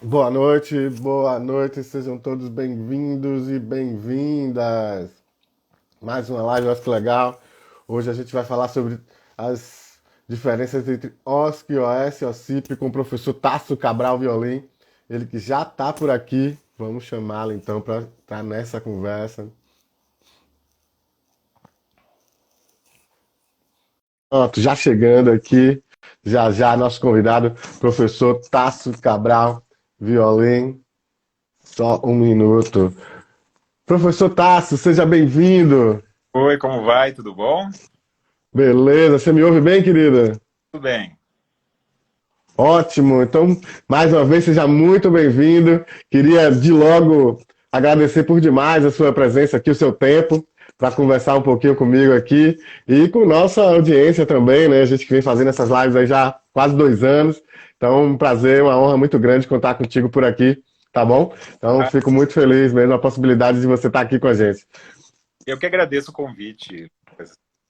Boa noite, sejam todos bem-vindos e bem-vindas. Mais uma live, olha que legal. Hoje a gente vai falar sobre as diferenças entre OSC, OS, OCP com o professor Tasso Cabral Violim. Ele que já está por aqui. Vamos chamá-lo então para estar nessa conversa. Pronto, já chegando aqui, já já nosso convidado, professor Tasso Cabral Violim. Só um minuto. Professor Tasso, seja bem-vindo. Oi, como vai? Tudo bom? Beleza, você me ouve bem, querida? Tudo bem. Ótimo, então, mais uma vez, seja muito bem-vindo. Queria de logo agradecer por demais a sua presença aqui, o seu tempo, para conversar um pouquinho comigo aqui e com nossa audiência também, né? A gente que vem fazendo essas lives aí já há quase 2 anos. Então, um prazer, uma honra muito grande contar contigo por aqui, tá bom? Então, Ah, fico muito feliz mesmo a possibilidade de você estar aqui com a gente. eu que agradeço o convite. É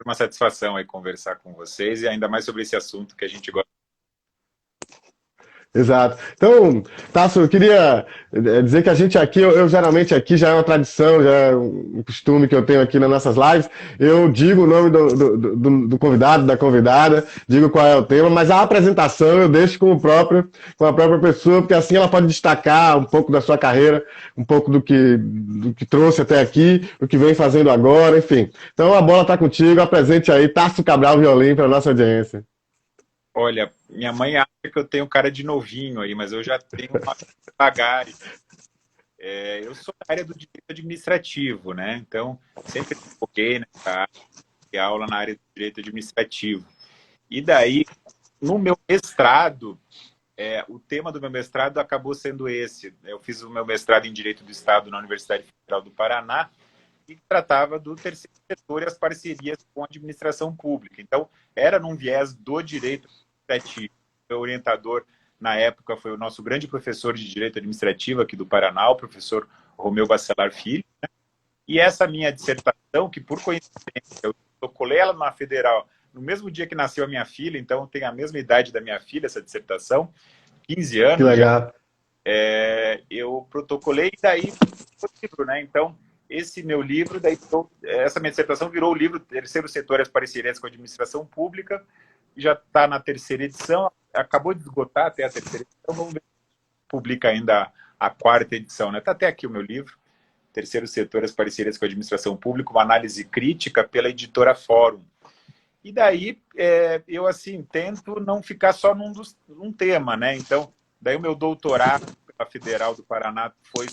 uma satisfação aí conversar com vocês e ainda mais sobre esse assunto que a gente gosta. Exato. Então, Tasso, eu queria dizer que a gente aqui, eu geralmente aqui já é uma tradição, já é um costume que eu tenho aqui nas nossas lives. Eu digo o nome do convidado, da convidada, digo qual é o tema, mas a apresentação eu deixo com a própria pessoa, porque assim ela pode destacar um pouco da sua carreira, um pouco do que trouxe até aqui, o que vem fazendo agora, enfim. Então a bola está contigo, apresente aí Tasso Cabral Violim para a nossa audiência. Olha, minha mãe acha que eu tenho cara de novinho aí, mas eu já tenho uma bagagem. Eu sou da área do direito administrativo, né? Então, sempre foquei nessa área, de aula na área do direito administrativo. E daí, no meu mestrado, o tema do meu mestrado acabou sendo esse. Eu fiz o meu mestrado em Direito do Estado na Universidade Federal do Paraná, e tratava do terceiro setor e as parcerias com a administração pública. Então, era num viés do direito administrativo. O meu orientador, na época, foi o nosso grande professor de direito administrativo aqui do Paraná, o professor Romeu Bacelar Filho. E essa minha dissertação, que por coincidência eu colei ela na Federal no mesmo dia que nasceu a minha filha, então tem a mesma idade da minha filha, essa dissertação, 15 Que anos já, legal. eu protocolei e daí foi o livro, né? Então, esse meu livro, daí essa minha dissertação virou o livro Terceiro Setor e as Parcerias com a Administração Pública, já está na terceira edição, acabou de esgotar até a terceira edição, vamos ver se publica ainda a quarta edição, né? Está até aqui o meu livro, Terceiro Setor e as Parcerias com a Administração Pública, uma análise crítica pela editora Fórum. E daí, eu, assim, tento não ficar só num tema, né? Então, daí o meu doutorado pela Federal do Paraná foi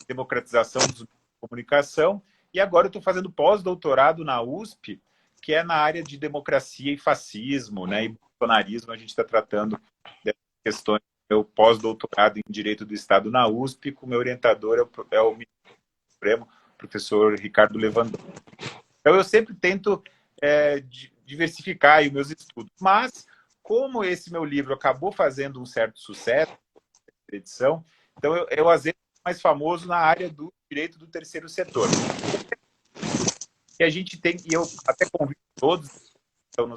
democratização dos meios de comunicação, e agora eu estou fazendo pós-doutorado na USP, que é na área de democracia e fascismo, né? E bolsonarismo, a gente está tratando dessas questões. Meu pós-doutorado em Direito do Estado na USP, com meu orientador é o ministro Supremo, professor Ricardo Lewandowski. Então, eu sempre tento diversificar aí os meus estudos. Mas, como esse meu livro acabou fazendo um certo sucesso, edição, então eu às vezes, sou mais famoso na área do direito do terceiro setor. E a gente tem, e eu até convido todos, então,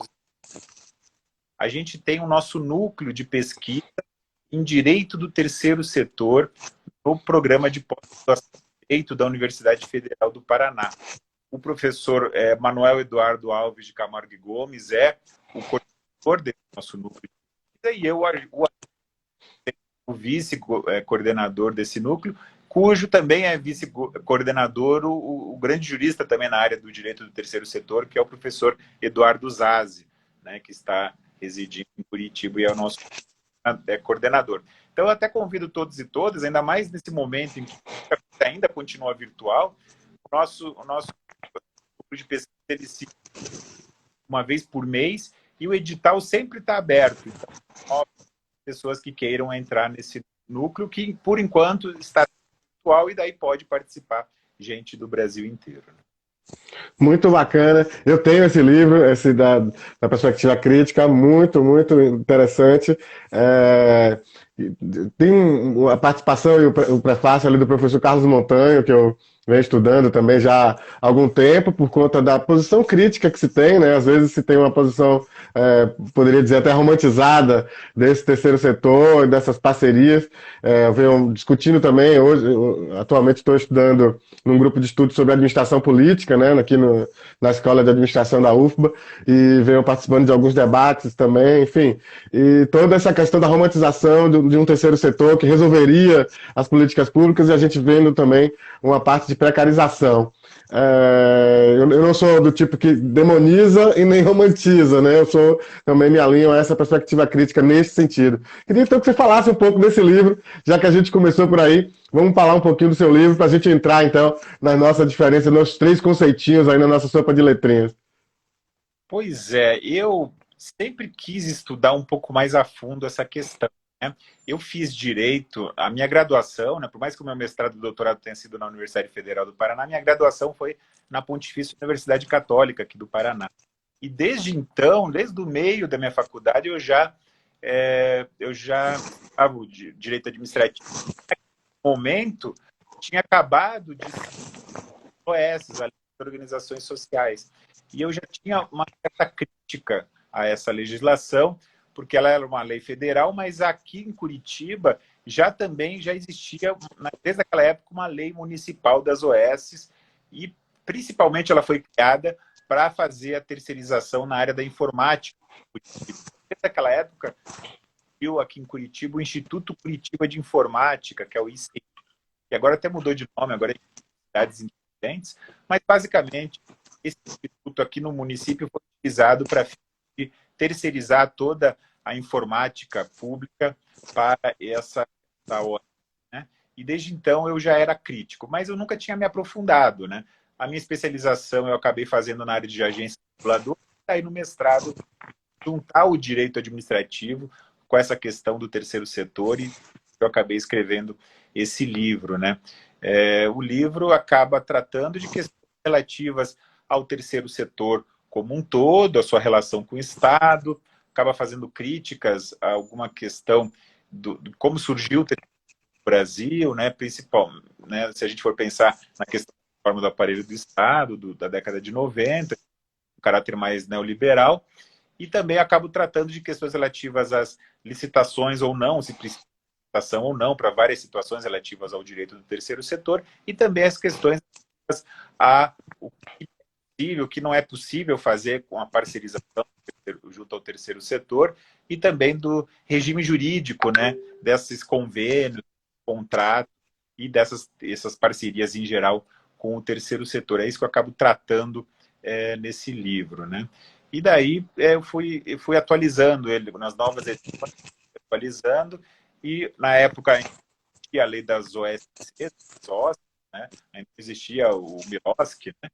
a gente tem o nosso núcleo de pesquisa em direito do terceiro setor no programa de pós-graduação em direito da Universidade Federal do Paraná. O professor Manuel Eduardo Alves de Camargo e Gomes é o coordenador desse nosso núcleo de pesquisa e eu o vice-coordenador desse núcleo, cujo também é vice-coordenador o grande jurista também na área do direito do terceiro setor, que é o professor Eduardo Zazi, né, que está residindo em Curitiba e é o nosso coordenador. Então, eu até convido todos e todas, ainda mais nesse momento em que ainda continua virtual, o nosso grupo de pesquisa ele se uma vez por mês e o edital sempre está aberto. Então, pessoas que queiram entrar nesse núcleo, que por enquanto está virtual e daí pode participar gente do Brasil inteiro. Muito bacana. Eu tenho esse livro, esse da perspectiva crítica, muito, muito interessante. É, tem a participação e o prefácio ali do professor Carlos Montanho, que eu venho estudando também já há algum tempo, por conta da posição crítica que se tem, né? Às vezes se tem uma posição, poderia dizer até romantizada, desse terceiro setor, dessas parcerias. Eu venho discutindo também, hoje, atualmente estou estudando num grupo de estudos sobre administração política, né? Aqui na Escola de Administração da UFBA, e venho participando de alguns debates também, enfim. E toda essa questão da romantização de um terceiro setor que resolveria as políticas públicas, e a gente vendo também uma parte de precarização. Eu não sou do tipo que demoniza e nem romantiza, né? Eu sou, também me alinho a essa perspectiva crítica nesse sentido. Queria então que você falasse um pouco desse livro, já que a gente começou por aí. Vamos falar um pouquinho do seu livro para a gente entrar então na nossa diferença, nos três conceitinhos aí na nossa sopa de letrinhas. Pois é, eu sempre quis estudar um pouco mais a fundo essa questão, né? Eu fiz direito, a minha graduação, né, por mais que o meu mestrado e doutorado tenha sido na Universidade Federal do Paraná, minha graduação foi na Pontifícia Universidade Católica aqui do Paraná. E desde então, desde o meio da minha faculdade, eu já estava de direito administrativo. No momento, tinha acabado de OS, as organizações sociais. E eu já tinha uma certa crítica a essa legislação, porque ela era uma lei federal, mas aqui em Curitiba já existia, desde aquela época, uma lei municipal das OS, e principalmente ela foi criada para fazer a terceirização na área da informática. Desde aquela época, eu aqui em Curitiba o Instituto Curitiba de Informática, que é o ICI, que agora até mudou de nome, agora é Cidades Independentes, mas basicamente esse instituto aqui no município foi utilizado para terceirizar toda a informática pública para essa hora, né? E desde então eu já era crítico, mas eu nunca tinha me aprofundado, né? A minha especialização eu acabei fazendo na área de agência reguladora, e aí no mestrado juntar o direito administrativo com essa questão do terceiro setor, e eu acabei escrevendo esse livro, né? O livro acaba tratando de questões relativas ao terceiro setor como um todo, a sua relação com o Estado, acaba fazendo críticas a alguma questão de como surgiu o terceiro setor no Brasil, né? Principal, né? Se a gente for pensar na questão da forma do aparelho do Estado, da década de 90, um caráter mais neoliberal, e também acabo tratando de questões relativas às licitações ou não, se precisa de licitação ou não, para várias situações relativas ao direito do terceiro setor, e também as questões a o que é possível, o que não é possível fazer com a parcerização junto ao terceiro setor, e também do regime jurídico, né, desses convênios, contratos e essas parcerias em geral com o terceiro setor. É isso que eu acabo tratando nesse livro, né? E daí eu fui atualizando ele nas novas edições, atualizando, e na época a lei das OSCs, né? Ainda existia o MIOSC, né?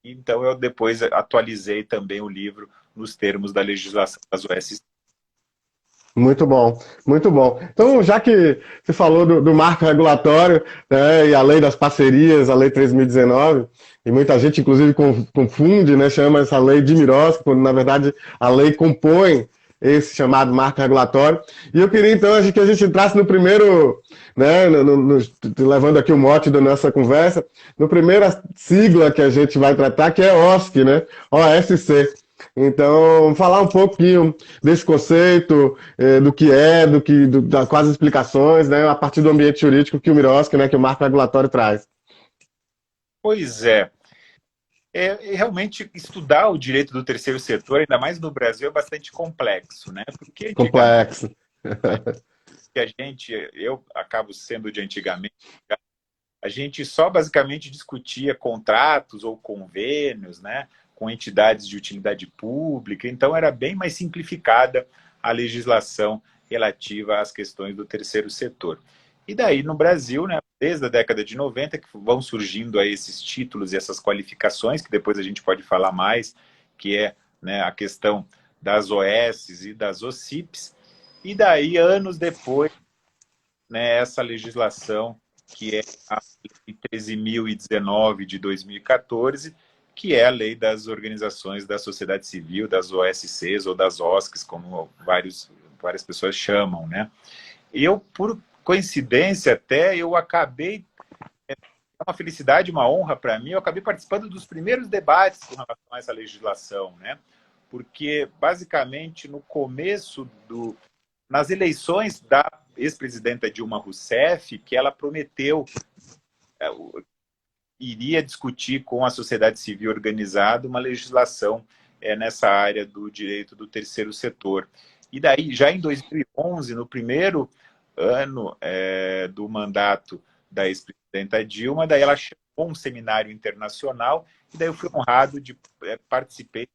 Então eu depois atualizei também o livro nos termos da legislação das OSCs. Muito bom, muito bom. Então, já que você falou do marco regulatório, né, e a lei das parcerias, a lei 3.019, e muita gente, inclusive, confunde, né, chama essa lei de Mirosca, quando, na verdade, a lei compõe esse chamado marco regulatório. E eu queria, então, que a gente entrasse no primeiro, né, levando aqui o mote da nossa conversa, no primeira sigla que a gente vai tratar, que é OSC, né, OSC. Então, falar um pouquinho desse conceito, do que é, quais as explicações, né, a partir do ambiente jurídico que o Mirosca, né, que o marco regulatório traz. Pois é. Realmente estudar o direito do terceiro setor, ainda mais no Brasil, é bastante complexo, né? Porque antigamente Complexo. eu acabo sendo de antigamente, a gente só basicamente discutia contratos ou convênios, né, com entidades de utilidade pública, então era bem mais simplificada a legislação relativa às questões do terceiro setor. E daí no Brasil, né, desde a década de 90, que vão surgindo aí esses títulos e essas qualificações, que depois a gente pode falar mais, que é, né, a questão das OS e das OCIPs, e daí anos depois, né, essa legislação que é a Lei 13.019 de 2014, que é a lei das organizações da sociedade civil, das OSCs ou das OSCs, como várias pessoas chamam, né? Eu, por coincidência até, eu acabei, é uma felicidade, uma honra para mim, eu acabei participando dos primeiros debates com relação a essa legislação, né? Porque, basicamente, no começo nas eleições da ex-presidenta Dilma Rousseff, que ela prometeu iria discutir com a sociedade civil organizada uma legislação nessa área do direito do terceiro setor. E daí, já em 2011, no primeiro ano do mandato da ex-presidenta Dilma, daí ela chamou um seminário internacional, e daí eu fui honrado de participar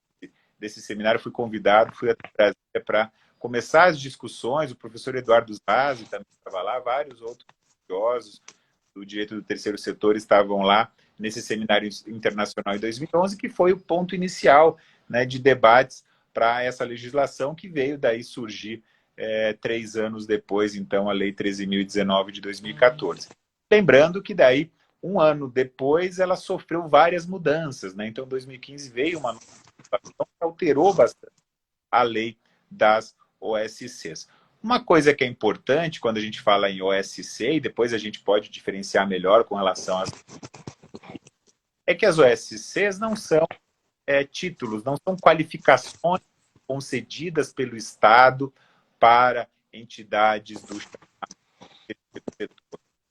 desse seminário, fui convidado, fui até Brasília para começar as discussões. O professor Eduardo Zazzi também estava lá, vários outros estudiosos do direito do terceiro setor estavam lá nesse seminário internacional em 2011, que foi o ponto inicial, né, de debates para essa legislação que veio daí surgir 3 anos depois, então, a Lei 13.019 de 2014. Lembrando que daí, um ano depois, ela sofreu várias mudanças, né? Então, em 2015 veio uma nova legislação que alterou bastante a lei das OSCs. Uma coisa que é importante quando a gente fala em OSC, e depois a gente pode diferenciar melhor com relação às... é que as OSCs não são títulos, não são qualificações concedidas pelo Estado para entidades do setor.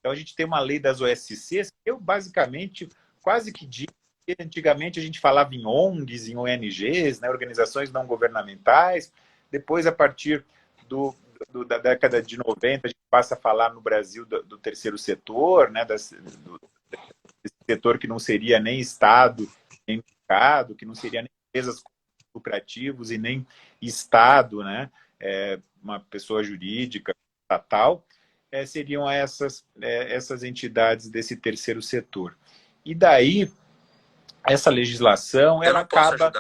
Então a gente tem uma lei das OSCs, que eu basicamente quase que digo que antigamente a gente falava em ONGs, em ONGs, né, organizações não governamentais. Depois, a partir da década de 90, a gente passa a falar no Brasil do terceiro setor, né, desse setor que não seria nem Estado, nem mercado, que não seria nem empresas lucrativas e nem Estado, né, uma pessoa jurídica, estatal, seriam essas entidades desse terceiro setor. E daí, essa legislação, ela acaba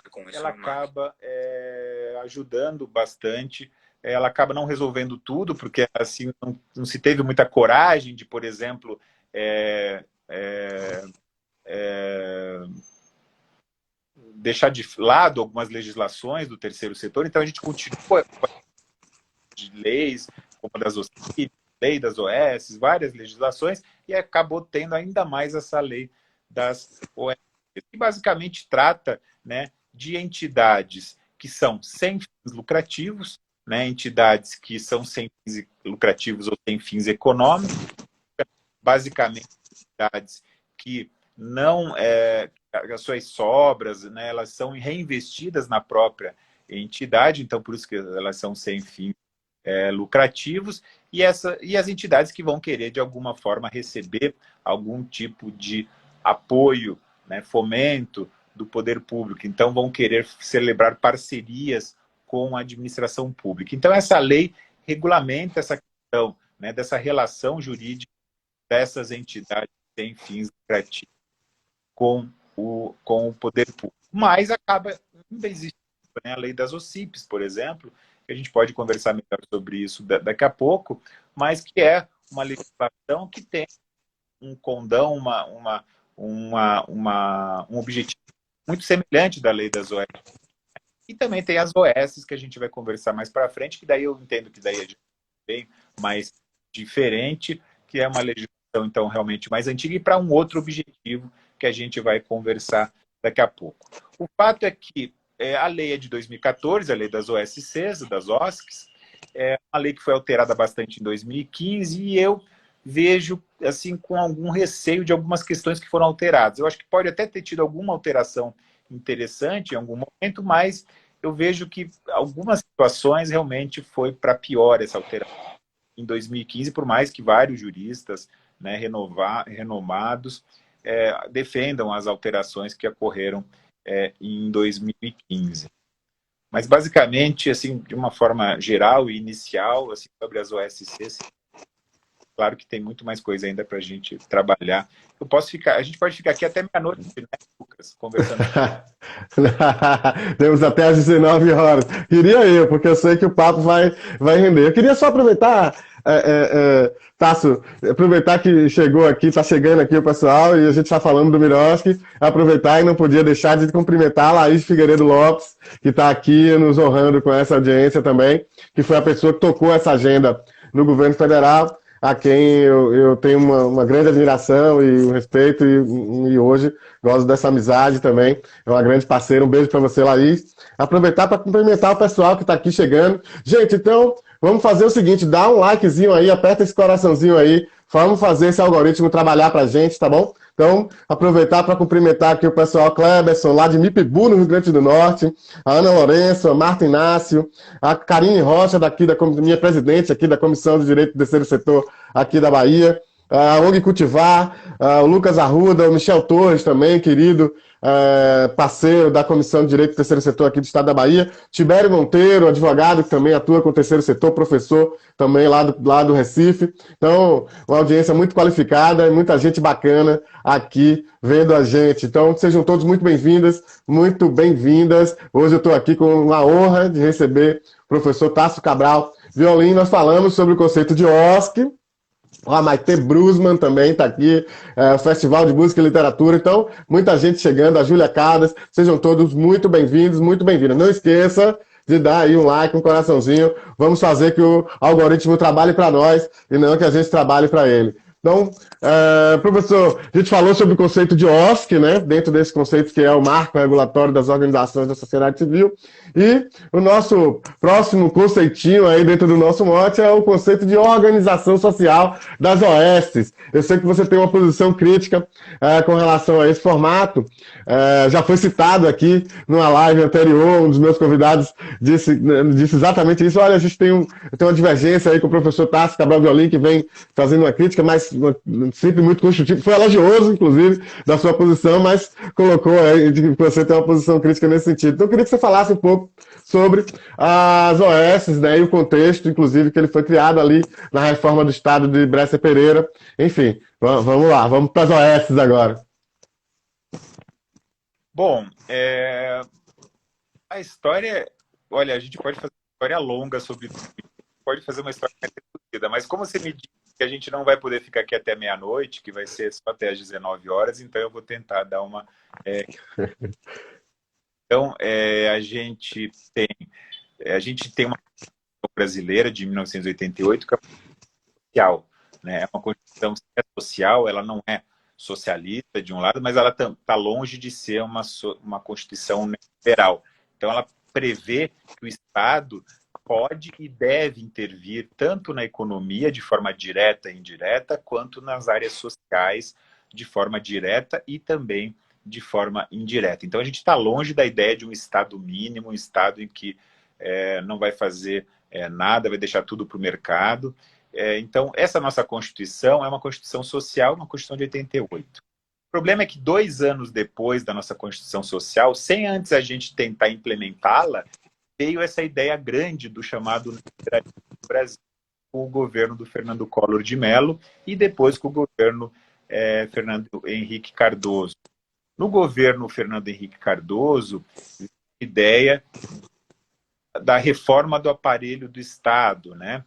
ajudando bastante. Ela acaba não resolvendo tudo, porque assim não se teve muita coragem de, por exemplo, deixar de lado algumas legislações do terceiro setor. Então a gente continua de leis, como a das OCIP, lei das OS, várias legislações, e acabou tendo ainda mais essa lei das OS, que basicamente trata, né, de entidades que são sem fins lucrativos, né, entidades que são sem fins lucrativos ou sem fins econômicos, basicamente entidades que não, as suas sobras, né, elas são reinvestidas na própria entidade, então por isso que elas são sem fins lucrativos, e as entidades que vão querer de alguma forma receber algum tipo de apoio, né, fomento do poder público, então vão querer celebrar parcerias com a administração pública. Então essa lei regulamenta essa questão, né, dessa relação jurídica dessas entidades sem fins lucrativos com o poder público. Mas acaba ainda existindo, né, a lei das OCIPs, por exemplo, que a gente pode conversar melhor sobre isso daqui a pouco, mas que é uma legislação que tem um condão, um objetivo muito semelhante da lei das OS. E também tem as OS, que a gente vai conversar mais para frente, que daí eu entendo que daí é bem mais diferente, que é uma legislação, então, realmente mais antiga, e para um outro objetivo que a gente vai conversar daqui a pouco. O fato é que a lei é de 2014, a lei das OSCs, das OSCs, é uma lei que foi alterada bastante em 2015, e eu vejo assim com algum receio de algumas questões que foram alteradas. Eu acho que pode até ter tido alguma alteração interessante em algum momento, mas eu vejo que algumas situações realmente foi para pior essa alteração em 2015, por mais que vários juristas, né, renomados defendam as alterações que ocorreram em 2015. Mas, basicamente, assim, de uma forma geral e inicial, assim, sobre as OSCs, claro que tem muito mais coisa ainda para a gente trabalhar. A gente pode ficar aqui até meia-noite, né, Lucas, conversando. Temos até às 19 horas. Queria eu, porque eu sei que o papo vai render. Eu queria só aproveitar, Tasso, aproveitar que chegou aqui, está chegando aqui o pessoal, e a gente está falando do Miroski, aproveitar e não podia deixar de cumprimentar a Laís Figueiredo Lopes, que está aqui nos honrando com essa audiência também, que foi a pessoa que tocou essa agenda no governo federal, a quem eu tenho uma grande admiração e um respeito, e hoje gosto dessa amizade também. É uma grande parceira. Um beijo para você, Laís. Aproveitar para cumprimentar o pessoal que está aqui chegando. Gente, então, vamos fazer o seguinte: dá um likezinho aí, aperta esse coraçãozinho aí. Vamos fazer esse algoritmo trabalhar para a gente, tá bom? Então, aproveitar para cumprimentar aqui o pessoal Kleberson, lá de Mipibu, no Rio Grande do Norte, a Ana Lourenço, a Marta Inácio, a Karine Rocha, daqui da minha presidente aqui da Comissão de Direito do Terceiro Setor aqui da Bahia, a ONG Cultivar, o Lucas Arruda, o Michel Torres também, querido parceiro da Comissão de Direito do Terceiro Setor aqui do Estado da Bahia, Tibério Monteiro, advogado que também atua com o Terceiro Setor, professor também lá do Recife. Então, uma audiência muito qualificada e muita gente bacana aqui vendo a gente. Então, sejam todos muito bem-vindas, muito bem-vindas. Hoje eu estou aqui com a honra de receber o professor Tássio Cabral Violin. Nós falamos sobre o conceito de OSC. A Maite Brusman também está aqui, o Festival de Música e Literatura. Então, muita gente chegando, a Júlia Caldas. Sejam todos muito bem-vindos, muito bem-vindas. Não esqueça de dar aí um like, um coraçãozinho. Vamos fazer que o algoritmo trabalhe para nós e não que a gente trabalhe para ele. Então, professor, a gente falou sobre o conceito de OSC, né? Dentro desse conceito que é o marco regulatório das organizações da sociedade civil. E o nosso próximo conceitinho aí dentro do nosso mote é o conceito de organização social das OSs. Eu sei que você tem uma posição crítica com relação a esse formato. Já foi citado aqui numa live anterior, um dos meus convidados disse exatamente isso. Olha, a gente tem uma divergência aí com o professor Tássio Cabral Violin, que vem fazendo uma crítica, mas sempre muito construtiva. Foi elogioso, inclusive, da sua posição, mas colocou aí que você tem uma posição crítica nesse sentido. Então, eu queria que você falasse um pouco sobre as OSs, né, e o contexto, inclusive, que ele foi criado ali na reforma do Estado de Bresser Pereira. Enfim, vamos lá, vamos para as OSs agora. Bom, a história... Olha, a gente pode fazer uma história longa sobre tudo, pode fazer uma história mais reduzida, mas como você me disse que a gente não vai poder ficar aqui até meia-noite, que vai ser só até às 19 horas, então eu vou tentar dar uma... Então, a gente tem uma Constituição brasileira de 1988 que é social, né? É uma Constituição social, ela não é socialista de um lado, mas ela está longe de ser uma Constituição liberal. Então, ela prevê que o Estado pode e deve intervir tanto na economia de forma direta e indireta, quanto nas áreas sociais de forma direta e também de forma indireta. Então, a gente está longe da ideia de um Estado mínimo, um Estado em que não vai fazer nada, vai deixar tudo para o mercado. Então, essa nossa Constituição é uma Constituição social, uma Constituição de 88. O problema é que 2 anos depois da nossa Constituição Social, sem antes a gente tentar implementá-la, veio essa ideia grande do chamado neoliberalismo no Brasil, com o governo do Fernando Collor de Mello e depois com o governo Fernando Henrique Cardoso. No governo Fernando Henrique Cardoso, a ideia da reforma do aparelho do Estado, né?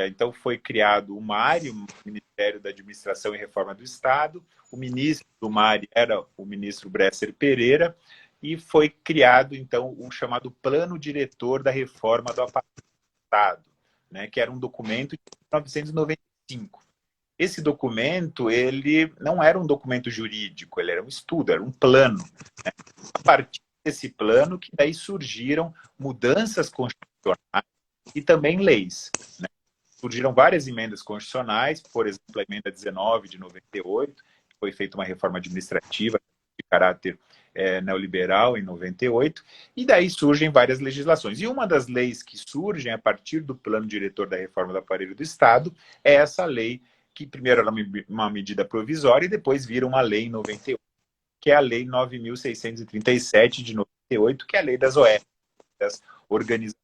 Então foi criado o MARI, o Ministério da Administração e Reforma do Estado. O ministro do MARI era o ministro Bresser Pereira e foi criado então o chamado Plano Diretor da Reforma do Aparelho do Estado, né? Que era um documento de 1995. Esse documento, ele não era um documento jurídico, ele era um estudo, era um plano, né? A partir desse plano que daí surgiram mudanças constitucionais e também leis, né? Surgiram várias emendas constitucionais, por exemplo, a emenda 19 de 98, que foi feita uma reforma administrativa de caráter neoliberal em 98, e daí surgem várias legislações. E uma das leis que surgem a partir do plano diretor da reforma do aparelho do Estado é essa lei, que primeiro era uma medida provisória e depois vira uma lei em 98, que é a Lei 9.637 de 98, que é a lei das OS, das organizações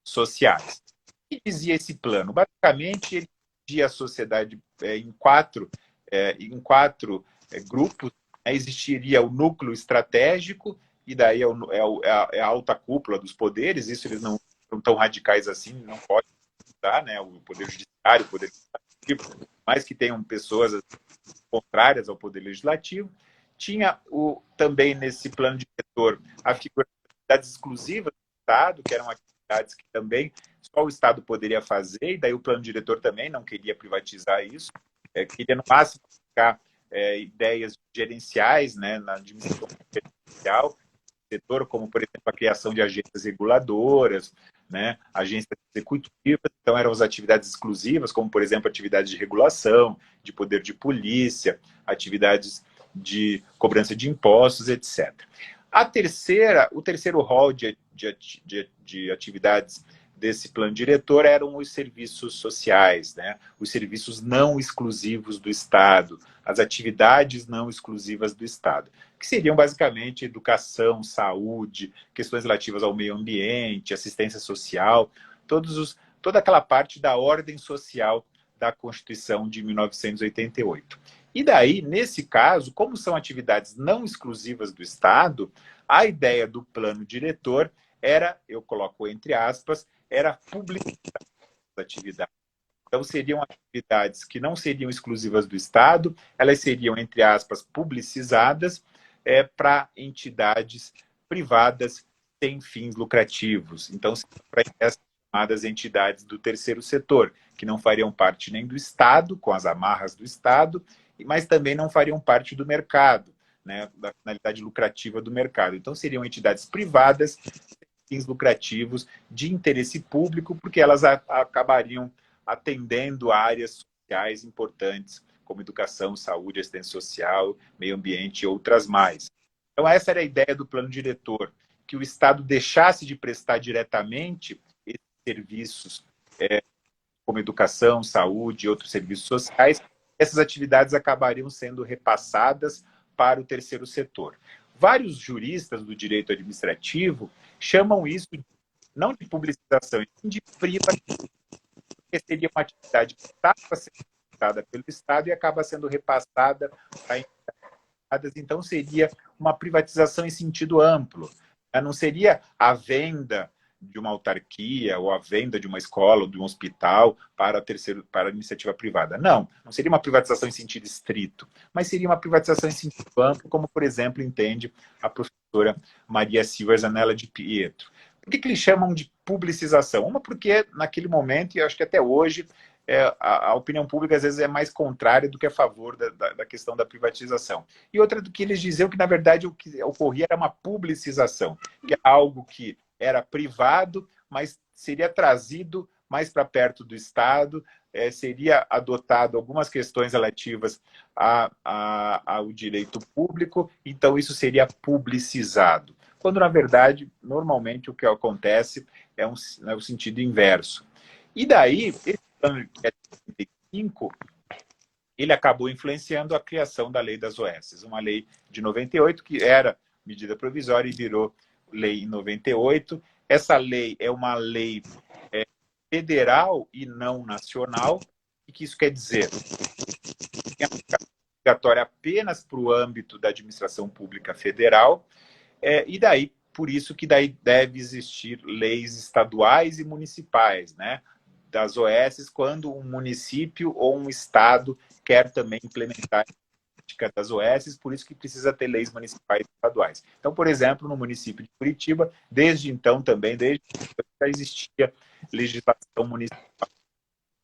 sociais. O que dizia esse plano? Basicamente, ele dividia a sociedade em quatro grupos. Existiria o núcleo estratégico, e daí é a alta cúpula dos poderes, isso eles não são tão radicais assim, não pode mudar, né? O poder judiciário, o poder legislativo, mas que tenham pessoas contrárias ao poder legislativo. Tinha também nesse plano diretor a figura das atividades exclusivas do Estado, que eram atividades que também só o Estado poderia fazer, e daí o plano diretor também não queria privatizar isso, queria no máximo ficar ideias gerenciais, né, na administração gerencial, setor, como, por exemplo, a criação de agências reguladoras, né, agências executivas, então eram as atividades exclusivas, como, por exemplo, atividades de regulação, de poder de polícia, atividades de cobrança de impostos, etc. O terceiro rol de atividades desse plano diretor eram os serviços sociais, né? Os serviços não exclusivos do Estado, as atividades não exclusivas do Estado, que seriam basicamente educação, saúde, questões relativas ao meio ambiente, assistência social, toda aquela parte da ordem social da Constituição de 1988. E daí, nesse caso, como são atividades não exclusivas do Estado, a ideia do plano diretor era, eu coloco entre aspas, era publicitar as atividades. Então, seriam atividades que não seriam exclusivas do Estado, elas seriam, entre aspas, publicizadas para entidades privadas sem fins lucrativos. Então, para essas chamadas entidades do terceiro setor, que não fariam parte nem do Estado, com as amarras do Estado, mas também não fariam parte do mercado, né, da finalidade lucrativa do mercado. Então, seriam entidades privadas fins lucrativos de interesse público, porque elas acabariam atendendo áreas sociais importantes, como educação, saúde, assistência social, meio ambiente e outras mais. Então, essa era a ideia do plano diretor, que o Estado deixasse de prestar diretamente esses serviços, como educação, saúde e outros serviços sociais. Essas atividades acabariam sendo repassadas para o terceiro setor. Vários juristas do direito administrativo chamam isso não de publicização, mas de privatização, porque seria uma atividade que estava sendo repassada pelo Estado e acaba sendo repassada para entidades. Então, seria uma privatização em sentido amplo. Não seria a venda de uma autarquia ou a venda de uma escola ou de um hospital para a iniciativa privada. Não seria uma privatização em sentido estrito, mas seria uma privatização em sentido amplo, como, por exemplo, entende a professora Maria Silva Zanella de Pietro. Por que eles chamam de publicização? Uma, porque naquele momento, e acho que até hoje, a opinião pública às vezes é mais contrária do que a favor da questão da privatização. E outra do que eles diziam que, na verdade, o que ocorria era uma publicização, que é algo que era privado, mas seria trazido mais para perto do Estado, seria adotado algumas questões relativas ao direito público, então isso seria publicizado. Quando, na verdade, normalmente o que acontece é o sentido inverso. E daí, esse plano que é de 35, ele acabou influenciando a criação da Lei das OS, uma lei de 98, que era medida provisória e virou lei em 98. Essa lei é uma lei federal e não nacional. O que isso quer dizer? É obrigatória apenas para o âmbito da administração pública federal, e daí, por isso que daí deve existir leis estaduais e municipais, né, das OS, quando um município ou um estado quer também implementar das OS, por isso que precisa ter leis municipais e estaduais. Então, por exemplo, no município de Curitiba, desde então também, já existia legislação municipal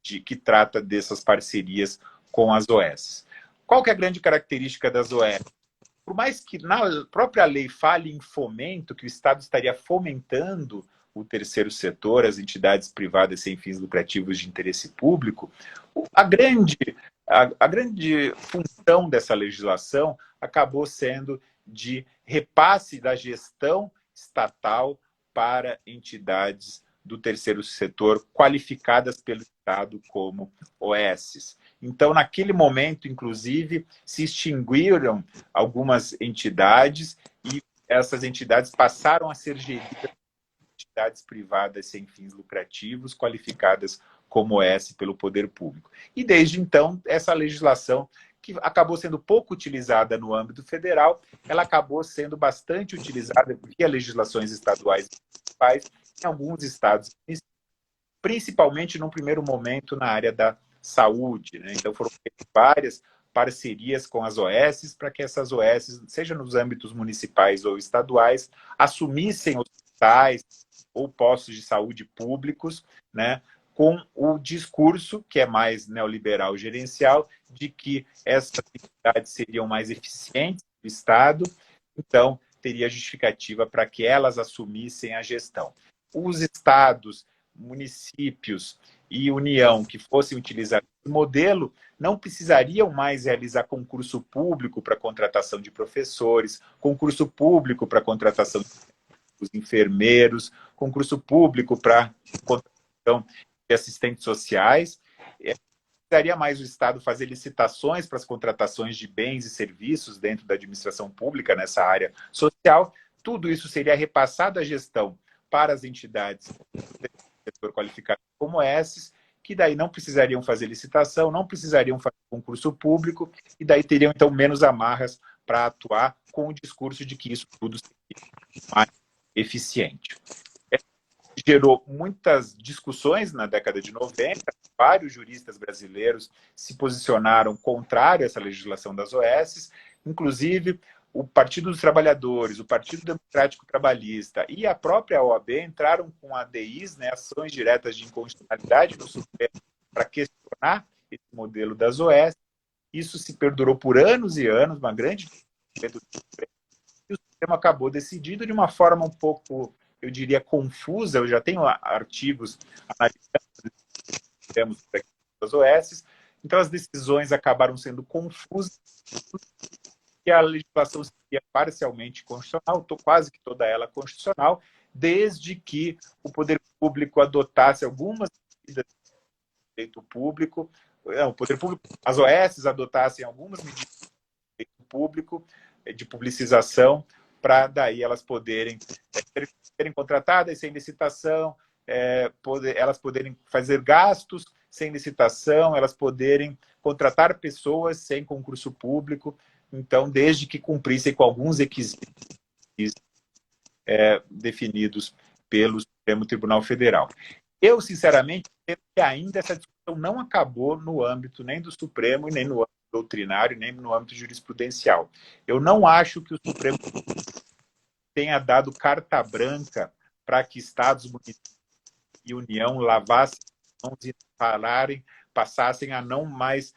que trata dessas parcerias com as OS. Qual que é a grande característica das OS? Por mais que na própria lei fale em fomento, que o Estado estaria fomentando o terceiro setor, as entidades privadas sem fins lucrativos de interesse público, a grande função dessa legislação acabou sendo de repasse da gestão estatal para entidades do terceiro setor qualificadas pelo Estado como OS. Então, naquele momento, inclusive, se extinguiram algumas entidades e essas entidades passaram a ser geridas por entidades privadas sem fins lucrativos, qualificadas como OS pelo poder público. E desde então, essa legislação, que acabou sendo pouco utilizada no âmbito federal, ela acabou sendo bastante utilizada via legislações estaduais e municipais em alguns estados, principalmente num primeiro momento na área da saúde, né? Então foram feitas várias parcerias com as OS para que essas OS, seja nos âmbitos municipais ou estaduais, assumissem hospitais, ou postos de saúde públicos, né, com o discurso, que é mais neoliberal gerencial, de que essas atividades seriam mais eficientes do Estado, então teria justificativa para que elas assumissem a gestão. Os estados, municípios e União que fossem utilizar esse modelo não precisariam mais realizar concurso público para contratação de professores, concurso público para contratação dos enfermeiros, concurso público para contratação de assistentes sociais. Precisaria mais o Estado fazer licitações para as contratações de bens e serviços dentro da administração pública nessa área social. Tudo isso seria repassado à gestão para as entidades do setor qualificado como essas, que daí não precisariam fazer licitação, não precisariam fazer concurso público, e daí teriam, então, menos amarras para atuar com o discurso de que isso tudo seria mais eficiente. Gerou muitas discussões na década de 90, vários juristas brasileiros se posicionaram contrário a essa legislação das OS, inclusive o Partido dos Trabalhadores, o Partido Democrático Trabalhista e a própria OAB entraram com ADIs, né, ações diretas de inconstitucionalidade no Supremo, para questionar esse modelo das OS. Isso se perdurou por anos e anos, uma grande discussão do Supremo, e o Supremo acabou decidindo de uma forma um pouco, eu diria, confusa. Eu já tenho artigos analisando as OS, então as decisões acabaram sendo confusas, e a legislação seria parcialmente constitucional, quase que toda ela constitucional, desde que o poder público adotasse algumas medidas de direito público, o poder público, as OS adotassem algumas medidas de direito público, de publicização, para daí elas poderem serem contratadas sem licitação, elas poderem fazer gastos sem licitação, elas poderem contratar pessoas sem concurso público, então, desde que cumprissem com alguns requisitos definidos pelo Supremo Tribunal Federal. Eu, sinceramente, penso que ainda essa discussão não acabou no âmbito nem do Supremo, nem no âmbito doutrinário, nem no âmbito jurisprudencial. Eu não acho que o Supremo tenha dado carta branca para que estados, municípios e União lavassem as mãos e passassem a não mais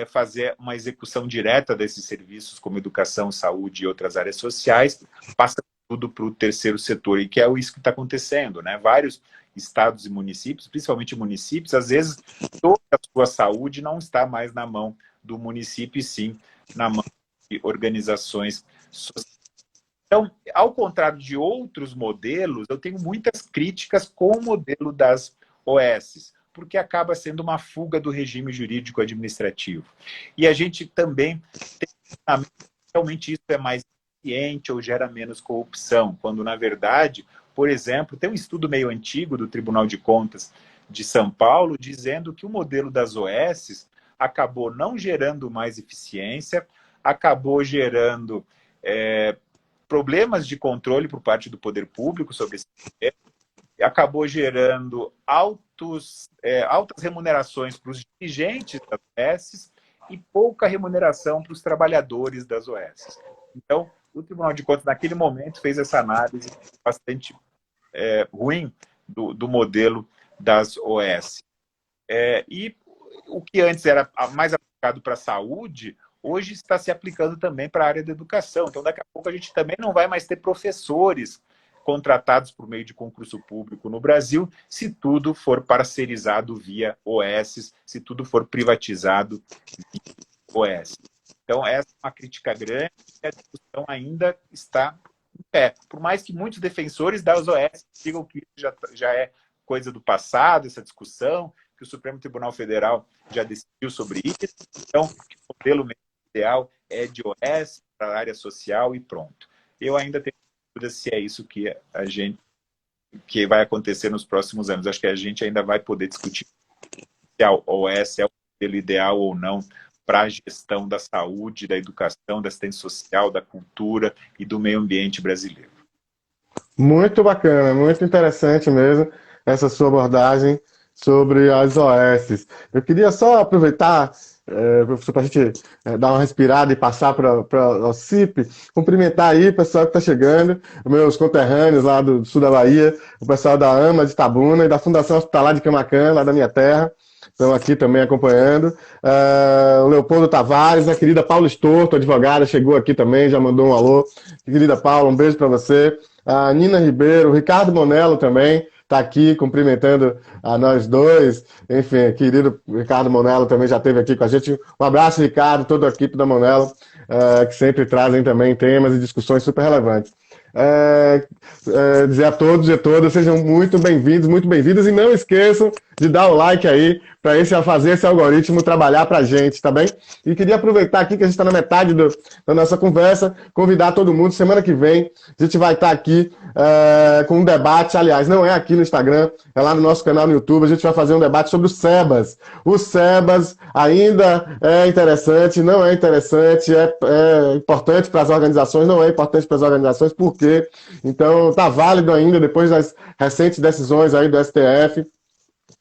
fazer uma execução direta desses serviços, como educação, saúde e outras áreas sociais, passa tudo para o terceiro setor, e que é isso que está acontecendo, né? Vários estados e municípios, principalmente municípios, às vezes toda a sua saúde não está mais na mão do município, e sim na mão de organizações sociais. Então, ao contrário de outros modelos, eu tenho muitas críticas com o modelo das OS, porque acaba sendo uma fuga do regime jurídico administrativo. E a gente também tem realmente isso é mais eficiente ou gera menos corrupção, quando, na verdade, por exemplo, tem um estudo meio antigo do Tribunal de Contas de São Paulo dizendo que o modelo das OS acabou não gerando mais eficiência, acabou gerando problemas de controle por parte do poder público sobre esse sistema, acabou gerando altas remunerações para os dirigentes das OS e pouca remuneração para os trabalhadores das OS. Então, o Tribunal de Contas, naquele momento, fez essa análise bastante ruim do modelo das OS. E o que antes era mais aplicado para a saúde, hoje está se aplicando também para a área da educação. Então, daqui a pouco, a gente também não vai mais ter professores contratados por meio de concurso público no Brasil, se tudo for parcerizado via OS, se tudo for privatizado via OS. Então, essa é uma crítica grande, e a discussão ainda está em pé. Por mais que muitos defensores das OS digam que isso já é coisa do passado, essa discussão, que o Supremo Tribunal Federal já decidiu sobre isso, então, o modelo ideal é de OS para a área social e pronto. Eu ainda tenho dúvida se é isso que vai acontecer nos próximos anos. Acho que a gente ainda vai poder discutir se a OS é o modelo ideal ou não para a gestão da saúde, da educação, da assistência social, da cultura e do meio ambiente brasileiro. Muito bacana, muito interessante mesmo essa sua abordagem sobre as OS. Eu queria só aproveitar professor, para a gente dar uma respirada e passar para o CIP, cumprimentar aí o pessoal que está chegando, meus conterrâneos lá do sul da Bahia, o pessoal da AMA de Itabuna e da Fundação Hospitalar de Camaquã, lá da minha terra, estão aqui também acompanhando. O Leopoldo Tavares, a querida Paula Estorto, advogada, chegou aqui também, já mandou um alô. Querida Paula, um beijo para você. A Nina Ribeiro, o Ricardo Monello também está aqui cumprimentando a nós dois. Enfim, querido Ricardo Monello também já esteve aqui com a gente. Um abraço, Ricardo, toda a equipe da Monello, que sempre trazem também temas e discussões super relevantes. Dizer a todos e a todas, sejam muito bem-vindos, muito bem-vindas, e não esqueçam de dar o like aí para fazer esse algoritmo trabalhar para a gente, tá bem? E queria aproveitar aqui que a gente está na metade da nossa conversa, convidar todo mundo, semana que vem a gente vai estar aqui com um debate, aliás, não é aqui no Instagram, é lá no nosso canal no YouTube, a gente vai fazer um debate sobre o SEBAS. O SEBAS ainda é interessante, não é interessante, é importante para as organizações, não é importante para as organizações, por quê? Então, está válido ainda, depois das recentes decisões aí do STF.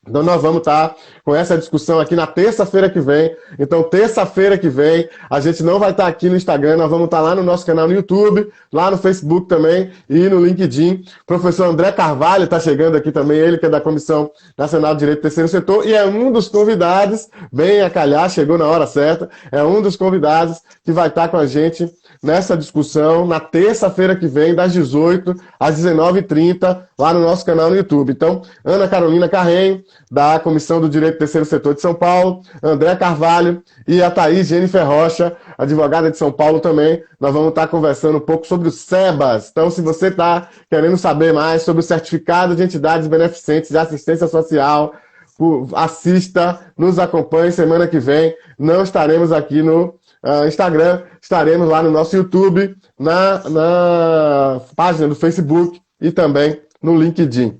Então, nós vamos estar com essa discussão aqui na terça-feira que vem. Então, terça-feira que vem, a gente não vai estar aqui no Instagram, nós vamos estar lá no nosso canal no YouTube, lá no Facebook também e no LinkedIn. O professor André Carvalho está chegando aqui também, ele que é da Comissão Nacional de Direito do Terceiro Setor, e é um dos convidados, bem a calhar, chegou na hora certa, é um dos convidados que vai estar com a gente nessa discussão na terça-feira que vem, das 18 às 19h30, lá no nosso canal no YouTube. Então, Ana Carolina Carrenho, da Comissão do Direito do Terceiro Setor de São Paulo, André Carvalho e a Thaís Jennifer Rocha, advogada de São Paulo também. Nós vamos estar conversando um pouco sobre o SEBAS. Então, se você está querendo saber mais sobre o Certificado de Entidades Beneficentes de Assistência Social, assista, nos acompanhe semana que vem. Não estaremos aqui no Instagram, estaremos lá no nosso YouTube, na página do Facebook e também no LinkedIn.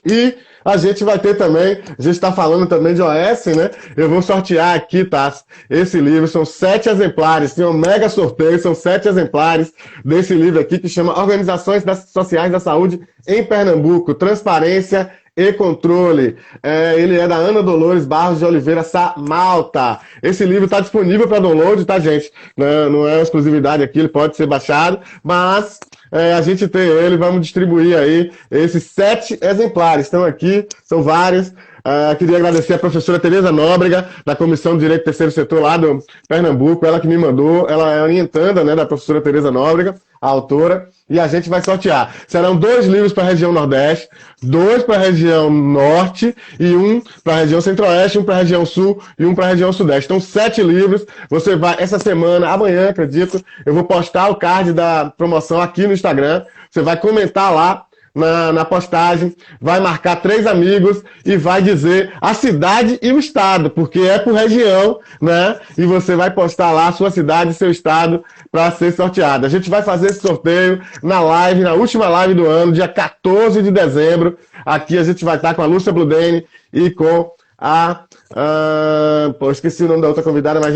E a gente vai ter também, a gente está falando também de OS, né? Eu vou sortear aqui, tá? Esse livro, são 7 exemplares, tem um mega sorteio, são 7 exemplares desse livro aqui que chama Organizações Sociais da Saúde em Pernambuco, Transparência e Controle. Ele é da Ana Dolores Barros de Oliveira Malta. Esse livro está disponível para download, tá, gente? Não é uma exclusividade aqui, ele pode ser baixado, mas a gente tem ele, vamos distribuir aí esses 7 exemplares. Estão aqui, são vários. Queria agradecer a professora Tereza Nóbrega, da Comissão de Direito do Terceiro Setor lá do Pernambuco, ela que me mandou, ela é orientanda, né, da professora Tereza Nóbrega, a autora, e a gente vai sortear. Serão 2 livros para a região Nordeste, 2 para a região Norte, e 1 para a região Centro-Oeste, 1 para a região Sul e 1 para a região Sudeste. Então, 7 livros. Você vai, essa semana, amanhã, acredito, eu vou postar o card da promoção aqui no Instagram. Você vai comentar lá na postagem, vai marcar 3 amigos e vai dizer a cidade e o estado, porque é por região, né? E você vai postar lá a sua cidade e seu estado para ser sorteado. A gente vai fazer esse sorteio na live, na última live do ano, dia 14 de dezembro. Aqui a gente vai estar com a Lúcia Bludeni e com esqueci o nome da outra convidada, mas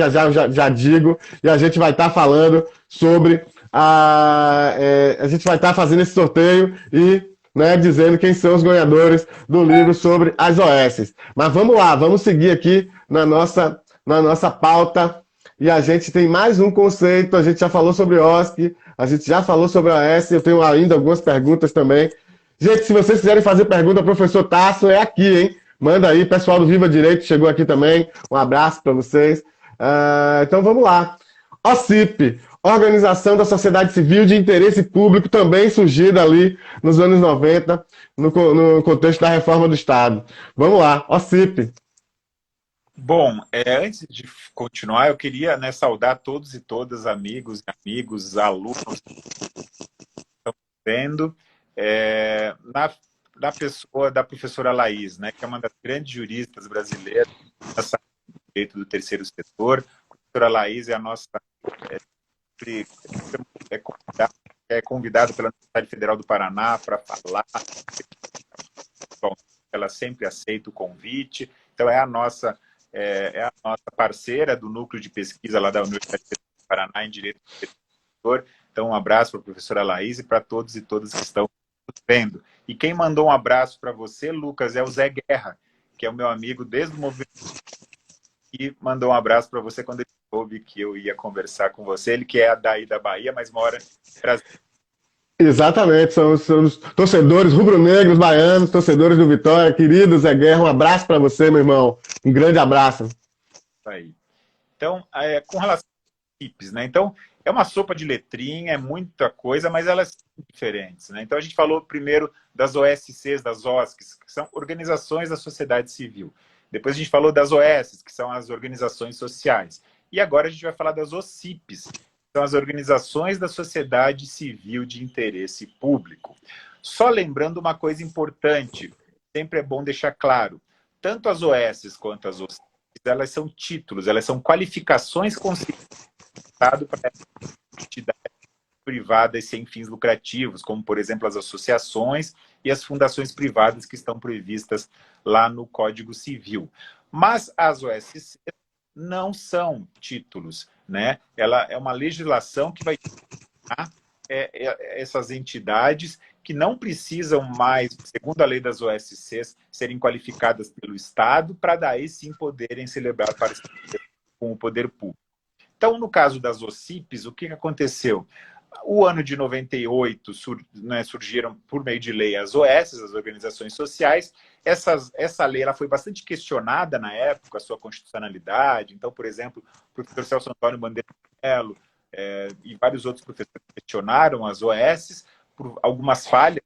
já digo. E a gente vai estar falando sobre a gente vai estar fazendo esse sorteio e, né, dizendo quem são os ganhadores do livro sobre as OS. Mas vamos lá, vamos seguir aqui na nossa pauta. E a gente tem mais um conceito, a gente já falou sobre OSC, a gente já falou sobre OS, eu tenho ainda algumas perguntas também. Gente, se vocês quiserem fazer pergunta ao professor Tasso, é aqui, hein? Manda aí, pessoal do Viva Direito chegou aqui também. Um abraço para vocês. Então vamos lá. OCIP, Organização da Sociedade Civil de Interesse Público, também surgida ali nos anos 90, no contexto da reforma do Estado. Vamos lá, OCIP. Bom, antes de continuar, eu queria, né, saudar todos e todas, amigos, alunos que estão vendo, na pessoa da professora Laís, né, que é uma das grandes juristas brasileiras nessa direito do terceiro setor. A professora Laís é a nossa convidada pela Universidade Federal do Paraná para falar. Bom, ela sempre aceita o convite, então é a nossa parceira do núcleo de pesquisa lá da Universidade Federal do Paraná em Direito do Terceiro Setor. Então, um abraço para a professora Laís e para todos e todas que estão vendo. E quem mandou um abraço para você, Lucas, é o Zé Guerra, que é o meu amigo desde o movimento e mandou um abraço para você quando ele soube que eu ia conversar com você. Ele que é daí da Bahia, mas mora em Brasília. Exatamente, são os torcedores rubro-negros baianos, torcedores do Vitória. Querido Zé Guerra, um abraço para você, meu irmão. Um grande abraço. Aí. Então, com relação aos OSCIPs, né? Então, é uma sopa de letrinha, é muita coisa, mas elas são diferentes, né? Então, a gente falou primeiro das OSCs, das OSCs, que são organizações da sociedade civil. Depois a gente falou das OS, que são as organizações sociais. E agora a gente vai falar das OSCIPs, que são as organizações da sociedade civil de interesse público. Só lembrando uma coisa importante, sempre é bom deixar claro, tanto as OS quanto as OSCIPs, elas são títulos, elas são qualificações concedidas para entidades privadas sem fins lucrativos, como, por exemplo, as associações e as fundações privadas que estão previstas lá no Código Civil. Mas as OSCs não são títulos, né? Ela é uma legislação que vai dar essas entidades que não precisam mais, segundo a lei das OSCs, serem qualificadas pelo Estado para daí sim poderem celebrar parceria com o poder público. Então, no caso das OSCIPs, o que aconteceu? O ano de 98 surgiram, por meio de lei, as OS, as organizações sociais. Essa lei ela foi bastante questionada na época, a sua constitucionalidade. Então, por exemplo, o professor Celso Antônio Bandeira de Mello e vários outros professores questionaram as OS por algumas falhas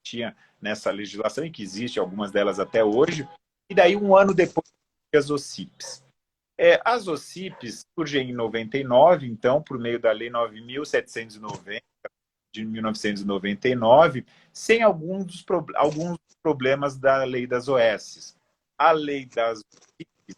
que tinha nessa legislação e que existe, algumas delas até hoje. E daí, um ano depois, as OSCIPs. As OSCIPs surgem em 99, então, por meio da Lei 9.790, de 1999, sem alguns problemas da Lei das OS. A Lei das OSCIPs,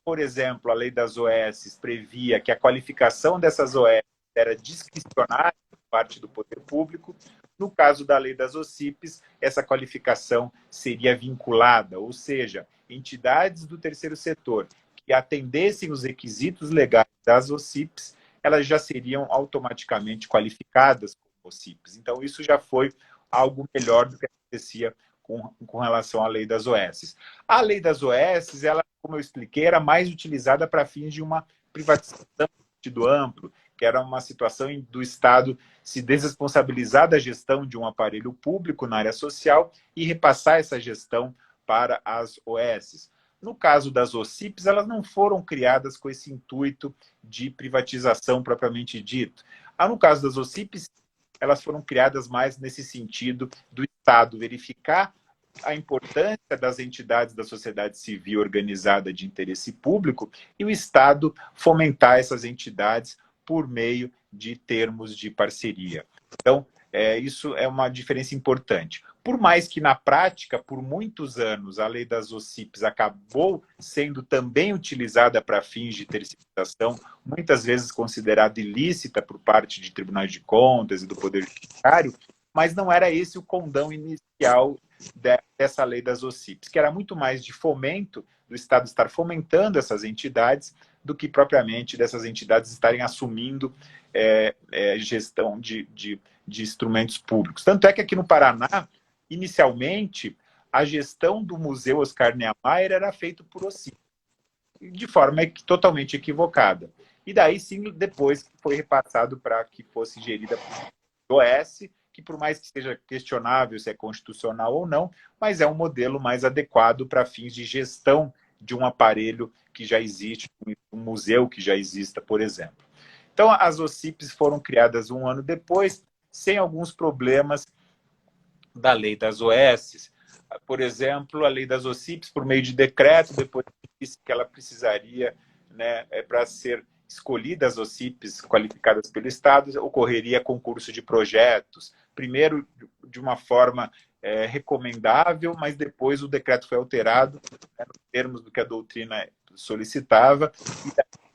por exemplo, a Lei das OS previa que a qualificação dessas OS era discricionária por parte do poder público. No caso da Lei das OSCIPs, essa qualificação seria vinculada, ou seja, entidades do terceiro setor que atendessem os requisitos legais das OSCIPs, elas já seriam automaticamente qualificadas como OSCIPs. Então, isso já foi algo melhor do que acontecia com relação à lei das OS. A lei das OS, ela, como eu expliquei, era mais utilizada para fins de uma privatização de sentido amplo, que era uma situação do Estado se desresponsabilizar da gestão de um aparelho público na área social e repassar essa gestão para as OS. No caso das OSCIPs, elas não foram criadas com esse intuito de privatização propriamente dito. No caso das OSCIPs, elas foram criadas mais nesse sentido do Estado verificar a importância das entidades da sociedade civil organizada de interesse público e o Estado fomentar essas entidades por meio de termos de parceria. Então, isso é uma diferença importante. Por mais que, na prática, por muitos anos, a lei das OSCIPs acabou sendo também utilizada para fins de terceirização, muitas vezes considerada ilícita por parte de tribunais de contas e do Poder Judiciário, mas não era esse o condão inicial dessa lei das OSCIPs, que era muito mais de fomento, do Estado estar fomentando essas entidades, do que propriamente dessas entidades estarem assumindo gestão de instrumentos públicos. Tanto é que aqui no Paraná, inicialmente, a gestão do Museu Oscar Niemeyer era feita por OSCIP, de forma totalmente equivocada. E daí, sim, depois foi repassado para que fosse gerida por OS, que por mais que seja questionável se é constitucional ou não, mas é um modelo mais adequado para fins de gestão de um aparelho que já existe, um museu que já exista, por exemplo. Então, as OSCIPs foram criadas um ano depois, sem alguns problemas da lei das OS. Por exemplo, a lei das OSCIPs, por meio de decreto, depois disse que ela precisaria, né, para ser escolhida as OSCIPs qualificadas pelo Estado, ocorreria concurso de projetos, primeiro de uma forma recomendável, mas depois o decreto foi alterado, né, nos termos do que a doutrina solicitava,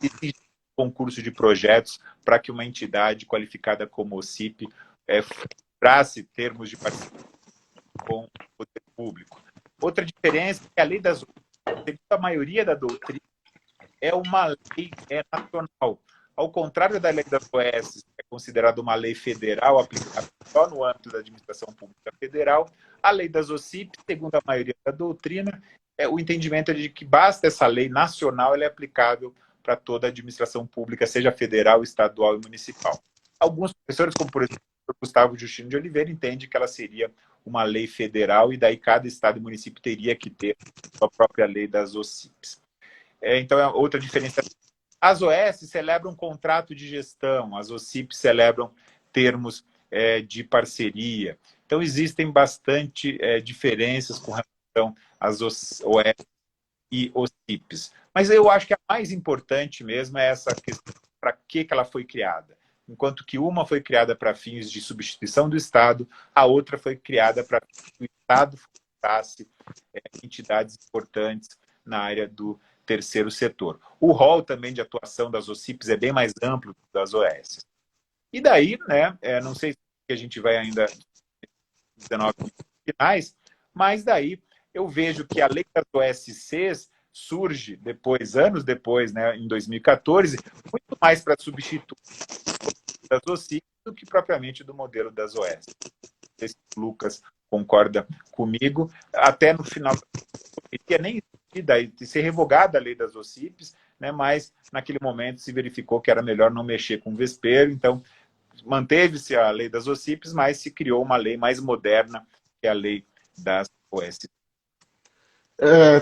e exigia concurso de projetos para que uma entidade qualificada como OSCIP trace termos de parceria com o poder público. Outra diferença é que a lei das OSCIPs, a maioria da doutrina, é uma lei nacional. Ao contrário da lei das OS, que é considerada uma lei federal, aplicada só no âmbito da administração pública federal, a lei das OSCIPs, segundo a maioria da doutrina, o entendimento é de que basta essa lei nacional, ela é aplicável para toda a administração pública, seja federal, estadual e municipal. Alguns professores, como por exemplo o Gustavo Justino de Oliveira, entendem que ela seria uma lei federal e daí cada estado e município teria que ter a sua própria lei das OCIPs. Então, é outra diferença. As OS celebram um contrato de gestão, as OCIPs celebram termos de parceria. Então, existem bastante diferenças com relação às OS e OCIPs. Mas eu acho que a mais importante mesmo é essa questão, para que ela foi criada. Enquanto que uma foi criada para fins de substituição do Estado, a outra foi criada para que o Estado fosse entidades importantes na área do terceiro setor. O rol também de atuação das OCIPs é bem mais amplo das OS. E daí, né, não sei se a gente vai ainda 19 finais, mas daí eu vejo que a lei das OSCs surge depois, anos depois, né, em 2014, muito mais para substituir das OCIPs do que propriamente do modelo das OS. Não sei se o Lucas concorda comigo. Até no final, não nem de ser revogada a lei das OCIPs, né, mas naquele momento se verificou que era melhor não mexer com o vespeiro, então manteve-se a lei das OCIPs, mas se criou uma lei mais moderna, que é a lei das OS.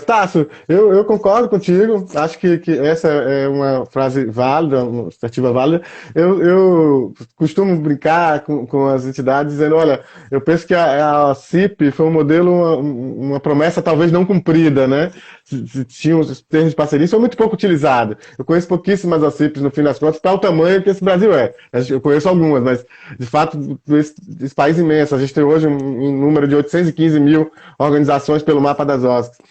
Tássio, eu concordo contigo, acho que essa é uma frase válida, uma perspectiva válida. Eu costumo brincar com as entidades dizendo, olha, eu penso que a CIP foi um modelo, uma promessa talvez não cumprida, né? Tinha os termos de parceria, são muito pouco utilizados. Eu conheço pouquíssimas OCIPs, no fim das contas, para o tamanho que esse Brasil é. Eu conheço algumas, mas, de fato, esse país imenso, a gente tem hoje um número de 815 mil organizações pelo mapa das OSCs.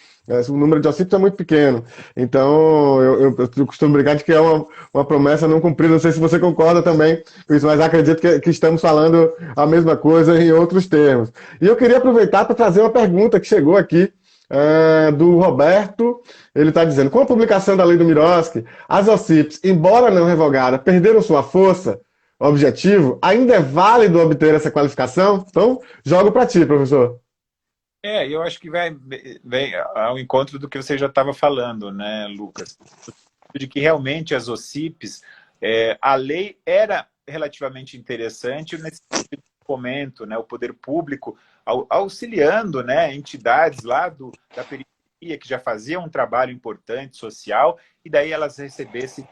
O número de OCIPs é muito pequeno. Então, eu costumo brincar de que é uma promessa não cumprida. Não sei se você concorda também com isso, mas acredito que estamos falando a mesma coisa em outros termos. E eu queria aproveitar para trazer uma pergunta que chegou aqui do Roberto. Ele está dizendo, com a publicação da lei do Miroski, as OCIPs, embora não revogadas, perderam sua força, objetivo, ainda é válido obter essa qualificação? Então, jogo para ti, professor. Eu acho que vem ao encontro do que você já estava falando, né, Lucas? De que realmente as OCIPs, a lei era relativamente interessante nesse momento, né, o poder público auxiliando, né, entidades lá da periferia que já faziam um trabalho importante social e daí elas recebessem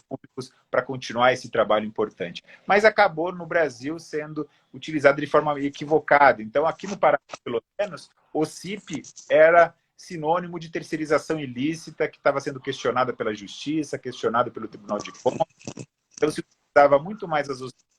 públicos para continuar esse trabalho importante. Mas acabou no Brasil sendo utilizado de forma equivocada. Então, aqui no Paraná, pelo menos, o CIP era sinônimo de terceirização ilícita que estava sendo questionada pela Justiça, questionada pelo Tribunal de Contas. Então, se utilizava muito mais as OCIPs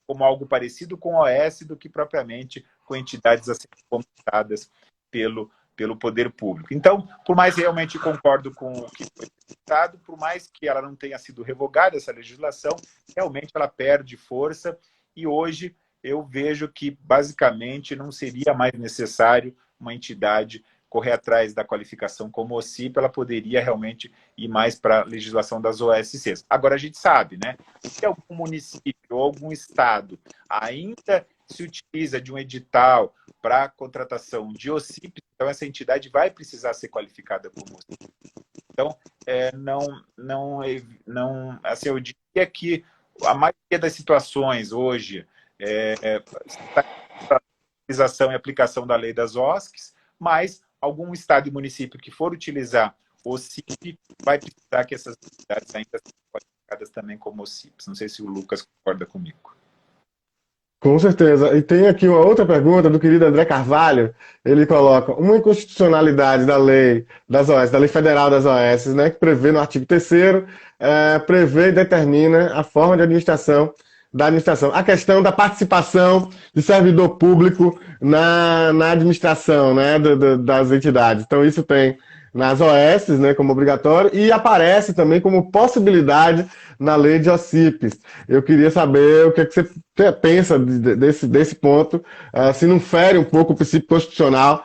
como algo parecido com o OS do que propriamente com entidades a serem comentadas pelo poder público. Então, por mais realmente concordo com o que foi citado, por mais que ela não tenha sido revogada, essa legislação, realmente ela perde força e hoje eu vejo que, basicamente, não seria mais necessário uma entidade correr atrás da qualificação como OCIP, ela poderia realmente ir mais para a legislação das OSCs. Agora, a gente sabe, né, se algum município ou algum estado ainda se utiliza de um edital para contratação de OCIP, então essa entidade vai precisar ser qualificada como OCIP. Então, assim, eu diria que a maioria das situações hoje está a utilização e aplicação da lei das OSCs, mas algum estado e município que for utilizar o CIP vai precisar que essas entidades ainda sejam qualificadas também como OCIPs. Não sei se o Lucas concorda comigo. Com certeza. E tem aqui uma outra pergunta do querido André Carvalho. Ele coloca uma inconstitucionalidade da lei das OS, da lei federal das OS, né, que prevê no artigo 3º, prevê e determina a forma de administração da administração. A questão da participação de servidor público na administração, né, das entidades. Então, isso tem nas OS, né, como obrigatório, e aparece também como possibilidade na lei de OCIPs. Eu queria saber o que você pensa desse ponto, se não fere um pouco o princípio constitucional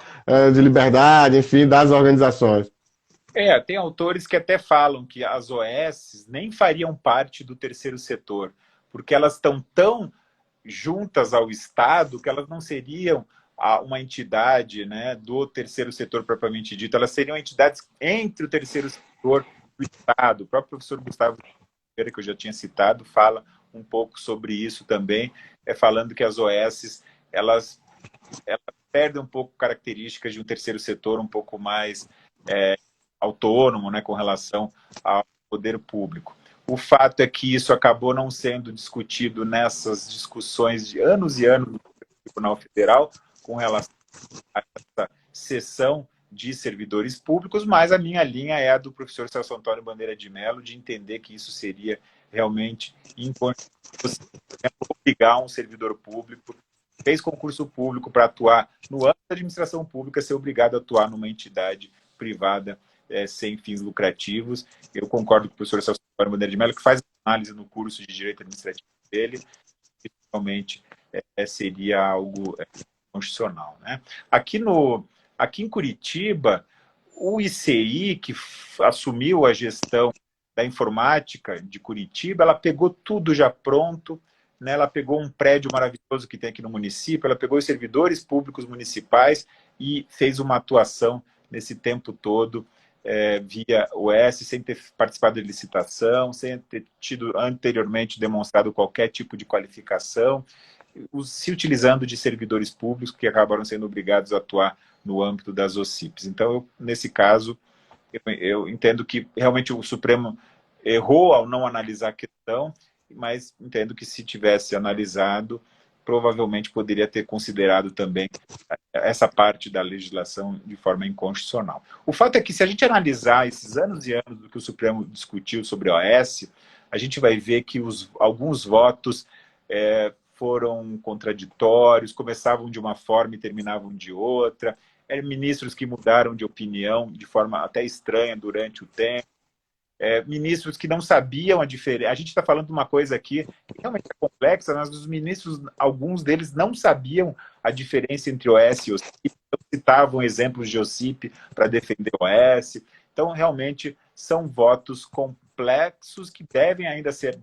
de liberdade, enfim, das organizações. Tem autores que até falam que as OS nem fariam parte do terceiro setor, porque elas estão tão juntas ao Estado que elas não seriam uma entidade, né, do terceiro setor propriamente dito, elas seriam entidades entre o terceiro setor e o Estado. O próprio professor Gustavo, que eu já tinha citado, fala um pouco sobre isso também, falando que as OS, elas perdem um pouco características de um terceiro setor um pouco mais autônomo, né, com relação ao poder público. O fato é que isso acabou não sendo discutido nessas discussões de anos e anos do Tribunal Federal com relação a essa cessão de servidores públicos, mas a minha linha é a do professor Celso Antônio Bandeira de Mello, de entender que isso seria realmente inconstitucional, obrigar um servidor público, fez concurso público para atuar no âmbito da administração pública, ser obrigado a atuar numa entidade privada sem fins lucrativos. Eu concordo com o professor Celso Antônio Bandeira de Mello, que faz análise no curso de Direito Administrativo dele, que realmente seria algo constitucional, né? Aqui em Curitiba, o ICI, que assumiu a gestão da informática de Curitiba, ela pegou tudo já pronto, né? Ela pegou um prédio maravilhoso que tem aqui no município, ela pegou os servidores públicos municipais e fez uma atuação nesse tempo todo via OS, sem ter participado de licitação, sem ter tido anteriormente demonstrado qualquer tipo de qualificação, se utilizando de servidores públicos que acabaram sendo obrigados a atuar no âmbito das OCIPs. Então, nesse caso, eu entendo que realmente o Supremo errou ao não analisar a questão, mas entendo que se tivesse analisado, provavelmente poderia ter considerado também essa parte da legislação de forma inconstitucional. O fato é que, se a gente analisar esses anos e anos do que o Supremo discutiu sobre a OS, a gente vai ver que alguns votos foram contraditórios, começavam de uma forma e terminavam de outra, ministros que mudaram de opinião de forma até estranha durante o tempo, ministros que não sabiam a diferença. A gente está falando de uma coisa aqui que realmente é complexa, mas os ministros, alguns deles não sabiam a diferença entre OS e OCIP, citavam exemplos de OCIP para defender OS. Então, realmente, são votos complexos que devem ainda ser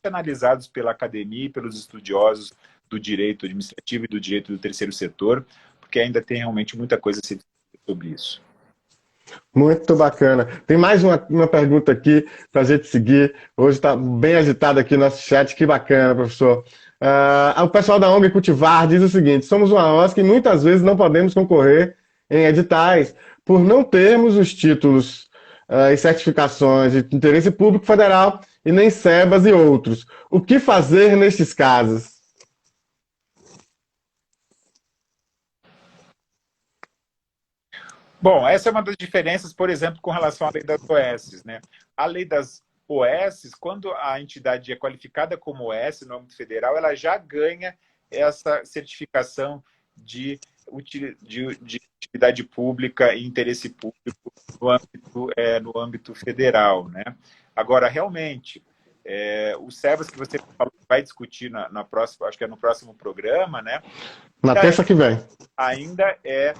analisados pela academia e pelos estudiosos do direito administrativo e do direito do terceiro setor, porque ainda tem realmente muita coisa a ser dita sobre isso. Muito bacana. Tem mais uma pergunta aqui para a gente seguir. Hoje está bem agitado aqui o nosso chat. Que bacana, professor. O pessoal da ONG Cultivar diz o seguinte: somos uma OSC e muitas vezes não podemos concorrer em editais por não termos os títulos e certificações de interesse público federal e nem SEBAS e outros. O que fazer nestes casos? Bom, essa é uma das diferenças, por exemplo, com relação à lei das OS, né? A lei das OS, quando a entidade é qualificada como OS no âmbito federal, ela já ganha essa certificação de utilidade pública e interesse público no âmbito federal, né? Agora, realmente, o SEBAS que você falou, vai discutir na próxima, acho que é no próximo programa, né? Na terça que vem. Ainda é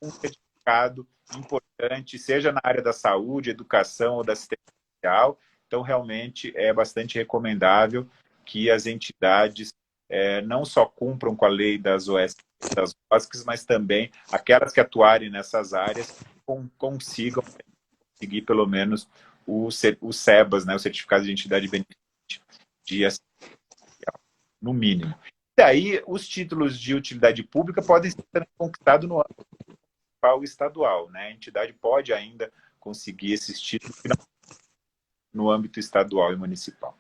um certificado importante, seja na área da saúde, educação ou da assistência social. Então, realmente, é bastante recomendável que as entidades não só cumpram com a lei das OSCs, mas também aquelas que atuarem nessas áreas consigam conseguir, pelo menos, o SEBAS, né, o Certificado de Entidade Beneficente de Assistência Social, no mínimo. E aí, os títulos de utilidade pública podem ser conquistados no âmbito municipal e estadual, né? A entidade pode ainda conseguir esses títulos no âmbito estadual e municipal.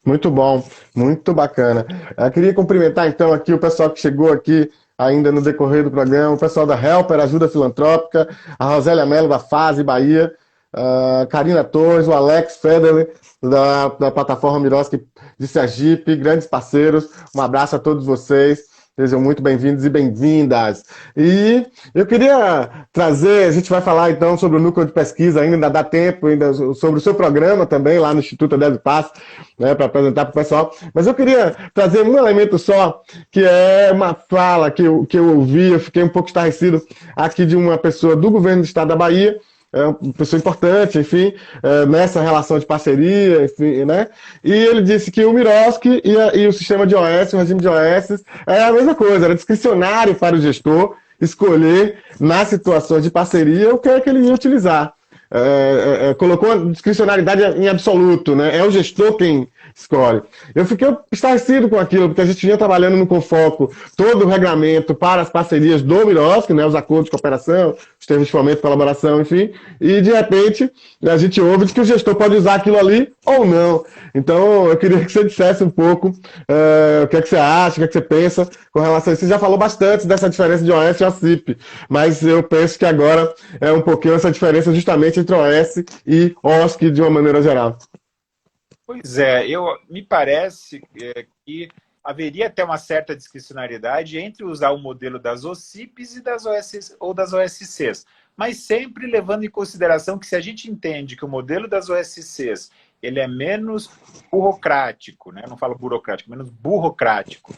Muito bom, muito bacana. Eu queria cumprimentar, então, aqui o pessoal que chegou aqui ainda no decorrer do programa, o pessoal da Helper, Ajuda Filantrópica, a Rosélia Mello, da Fase Bahia, a Karina Torres, o Alex Federer, da plataforma Miroski de Sergipe, grandes parceiros. Um abraço a todos vocês. Sejam muito bem-vindos e bem-vindas. E eu queria trazer, a gente vai falar então sobre o núcleo de pesquisa, ainda dá tempo, ainda sobre o seu programa também, lá no Instituto Adélio Pass, né, para apresentar para o pessoal. Mas eu queria trazer um elemento só, que é uma fala que eu ouvi, eu fiquei um pouco estarrecido aqui de uma pessoa do governo do estado da Bahia, é uma pessoa importante, enfim, nessa relação de parceria, enfim, né? E ele disse que o Miroski e o sistema de OS, o regime de OS, é a mesma coisa, era discricionário para o gestor escolher, nas situações de parceria, o que é que ele ia utilizar. Colocou a discricionariedade em absoluto, né? É o gestor quem escolhe. Eu fiquei estarrecido com aquilo, porque a gente vinha trabalhando no Confoco todo o regulamento para as parcerias do Miroski, né? Os acordos de cooperação, os termos de fomento, colaboração, enfim, e de repente a gente ouve de que o gestor pode usar aquilo ali ou não. Então eu queria que você dissesse um pouco o que é que você acha, o que é que você pensa com relação a isso. Você já falou bastante dessa diferença de OS e OSIP, mas eu penso que agora é um pouquinho essa diferença justamente entre OS e OSC de uma maneira geral. Pois é, me parece que haveria até uma certa discricionariedade entre usar o modelo das OCIPs e das OS, ou das OSCs, mas sempre levando em consideração que se a gente entende que o modelo das OSCs ele é menos burocrático, né? Eu não falo burocrático, menos burocrático,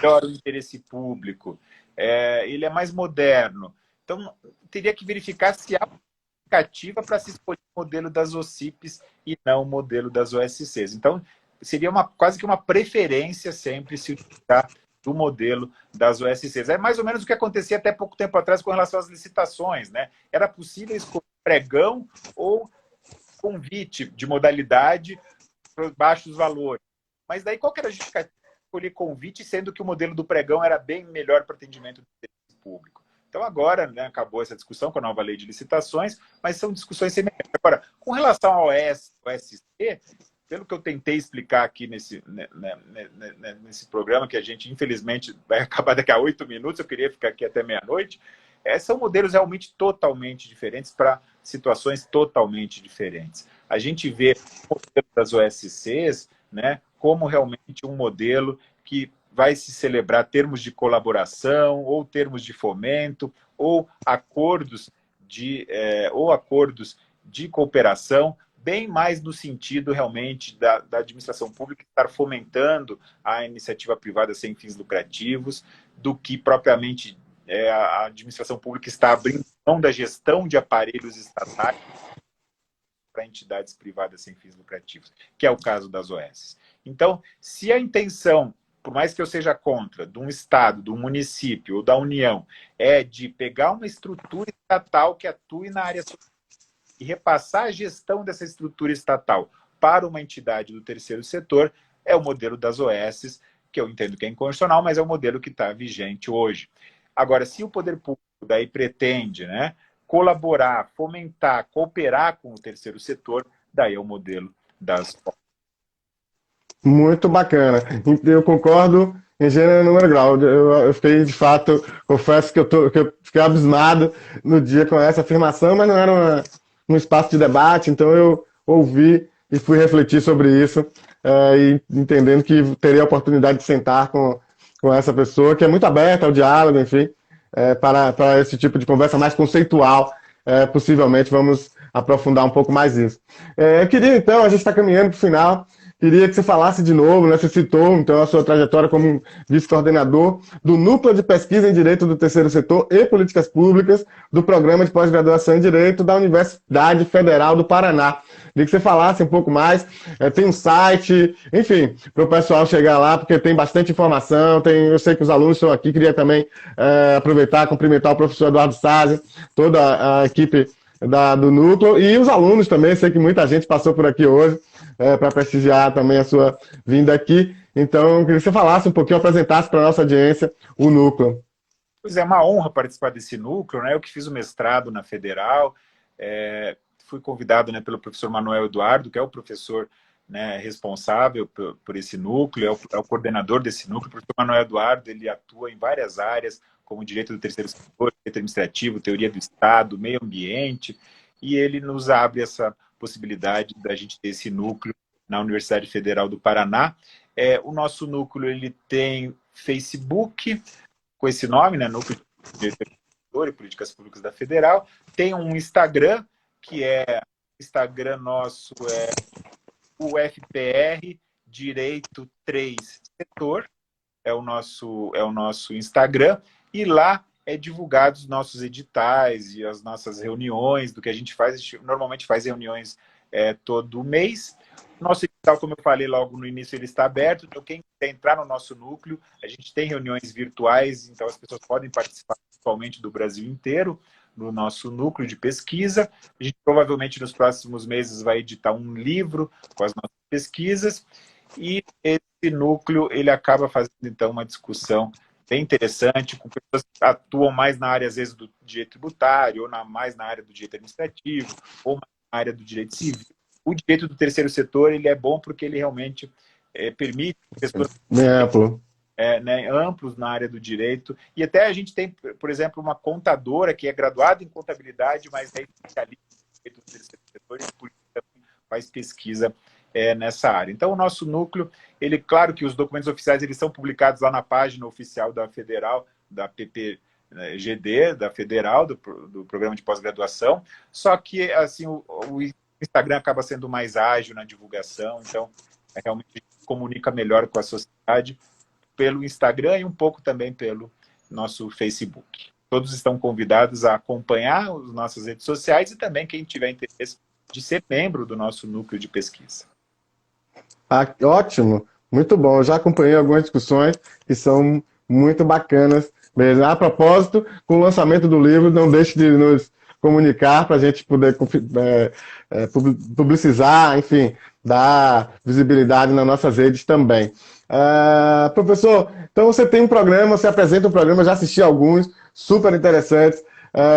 melhor o interesse público, ele é mais moderno. Então, teria que verificar se há justificativa para se escolher o modelo das OCIPs e não o modelo das OSCs. Então, seria quase que uma preferência sempre se utilizar do modelo das OSCs. É mais ou menos o que acontecia até pouco tempo atrás com relação às licitações, né? Era possível escolher pregão ou convite de modalidade para baixos valores. Mas daí qual que era a justificativa de escolher convite, sendo que o modelo do pregão era bem melhor para atendimento do serviço público? Então agora, né, acabou essa discussão com a nova lei de licitações, mas são discussões semelhantes. Agora, com relação ao OSC, pelo que eu tentei explicar aqui nesse programa, que a gente infelizmente vai acabar daqui a 8 minutos, eu queria ficar aqui até meia-noite, são modelos realmente totalmente diferentes para situações totalmente diferentes. A gente vê o modelo das OSCs, né, como realmente um modelo que vai se celebrar termos de colaboração, ou termos de fomento, ou acordos de cooperação, bem mais no sentido realmente da administração pública estar fomentando a iniciativa privada sem fins lucrativos, do que propriamente a administração pública está abrindo mão da gestão de aparelhos estatais para entidades privadas sem fins lucrativos, que é o caso das OS. Então, se a intenção, por mais que eu seja contra, de um Estado, de um município ou da União, é de pegar uma estrutura estatal que atue na área social e repassar a gestão dessa estrutura estatal para uma entidade do terceiro setor, é o modelo das OS, que eu entendo que é inconstitucional, mas é o modelo que está vigente hoje. Agora, se o poder público daí pretende, né, colaborar, fomentar, cooperar com o terceiro setor, daí é o modelo das OS. Muito bacana. Eu concordo em gênero e número e grau. Eu fiquei, de fato, confesso que eu fiquei abismado no dia com essa afirmação, mas não era um espaço de debate, então eu ouvi e fui refletir sobre isso, e entendendo que teria a oportunidade de sentar com essa pessoa, que é muito aberta ao diálogo, enfim, para esse tipo de conversa mais conceitual. Possivelmente vamos aprofundar um pouco mais isso. Eu queria, então, a gente está caminhando para o final. Queria que você falasse de novo, né? Você citou, então, a sua trajetória como vice-coordenador do Núcleo de Pesquisa em Direito do Terceiro Setor e Políticas Públicas do Programa de Pós-Graduação em Direito da Universidade Federal do Paraná. Queria que você falasse um pouco mais. Tem um site, enfim, para o pessoal chegar lá, porque tem bastante informação. Eu sei que os alunos estão aqui. Queria também aproveitar e cumprimentar o professor Eduardo Sazzi, toda a equipe do Núcleo e os alunos também. Sei que muita gente passou por aqui hoje para prestigiar também a sua vinda aqui. Então, eu queria que você falasse um pouquinho, apresentasse para a nossa audiência o Núcleo. Pois é, uma honra participar desse núcleo, né? Eu que fiz o mestrado na Federal, fui convidado, né, pelo professor Manuel Eduardo, que é o professor, né, responsável por esse núcleo, é o coordenador desse núcleo. O professor Manuel Eduardo, ele atua em várias áreas, como direito do terceiro setor, direito administrativo, teoria do Estado, meio ambiente, e ele nos abre essa possibilidade da gente ter esse núcleo na Universidade Federal do Paraná. O nosso núcleo ele tem Facebook, com esse nome, né, Núcleo de Direito e Políticas Públicas da Federal. Tem um Instagram, que o Instagram nosso é o FPR Direito 3 Setor, é o nosso Instagram, e lá é divulgado os nossos editais e as nossas reuniões, do que a gente faz. A gente normalmente faz reuniões todo mês. Nosso edital, como eu falei logo no início, ele está aberto, então quem quer entrar no nosso núcleo, a gente tem reuniões virtuais, então as pessoas podem participar principalmente do Brasil inteiro, no nosso núcleo de pesquisa. A gente provavelmente nos próximos meses vai editar um livro com as nossas pesquisas, e esse núcleo ele acaba fazendo então uma discussão bem interessante, com pessoas que atuam mais na área, às vezes, do direito tributário, ou mais na área do direito administrativo, ou mais na área do direito civil. O direito do terceiro setor ele é bom porque ele realmente permite que pessoas amplos na área do direito. E até a gente tem, por exemplo, uma contadora que é graduada em contabilidade, mas é especialista no direito do terceiro setor e por isso também faz pesquisa nessa área. Então, o nosso núcleo, claro que os documentos oficiais eles são publicados lá na página oficial da Federal, da PPGD, da Federal, do Programa de Pós-Graduação, só que assim, o Instagram acaba sendo mais ágil na divulgação, então realmente a gente comunica melhor com a sociedade pelo Instagram e um pouco também pelo nosso Facebook. Todos estão convidados a acompanhar as nossas redes sociais e também quem tiver interesse de ser membro do nosso núcleo de pesquisa. Ótimo, muito bom. Eu já acompanhei algumas discussões que são muito bacanas. Mesmo. A propósito, com o lançamento do livro, não deixe de nos comunicar para a gente poder publicizar, enfim, dar visibilidade nas nossas redes também. Professor, então você tem um programa, você apresenta um programa, eu já assisti alguns, super interessantes,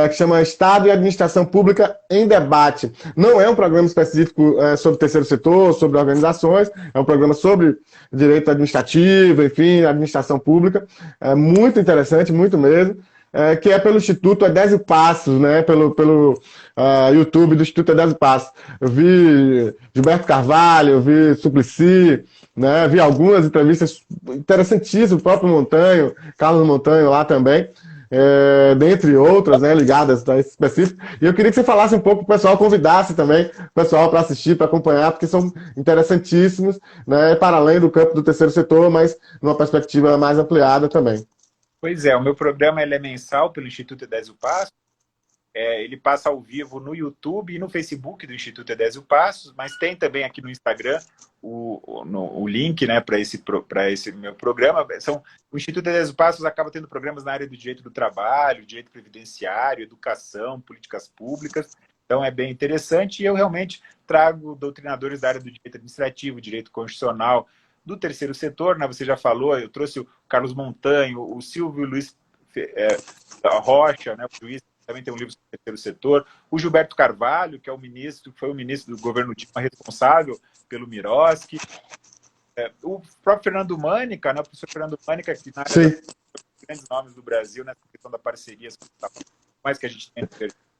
que chama Estado e Administração Pública em Debate. Não é um programa específico sobre o terceiro setor, sobre organizações, é um programa sobre direito administrativo, enfim, administração pública. É muito interessante, muito mesmo. Que é pelo Instituto Edésio Passos, né? Pelo YouTube do Instituto Edésio Passos. Eu vi Gilberto Carvalho, eu vi Suplicy, né? Vi algumas entrevistas interessantíssimas, o próprio Montanho, Carlos Montanho lá também, dentre outras, né, ligadas a esse específico. E eu queria que você falasse um pouco, o pessoal convidasse também o pessoal para assistir, para acompanhar, porque são interessantíssimos, né? Para além do campo do terceiro setor, mas numa perspectiva mais ampliada também. Pois é, o meu programa ele é mensal pelo Instituto Edésio Passos. Ele passa ao vivo no YouTube e no Facebook do Instituto Edésio Passos, mas tem também aqui no Instagram o link, né, para esse meu programa. O Instituto Edésio Passos acaba tendo programas na área do direito do trabalho, direito previdenciário, educação, políticas públicas. Então é bem interessante e eu realmente trago doutrinadores da área do direito administrativo, direito constitucional, do terceiro setor, né? Você já falou, eu trouxe o Carlos Montanho, o Silvio Luiz Rocha, né, o juiz, também tem um livro sobre o terceiro setor, o Gilberto Carvalho, que é foi o ministro do governo Dilma responsável pelo Miroski, o próprio Fernando Mânica, né, o professor Fernando Mânica, que na área dos grandes nomes do Brasil, nessa questão da parceria, mais que a gente tem.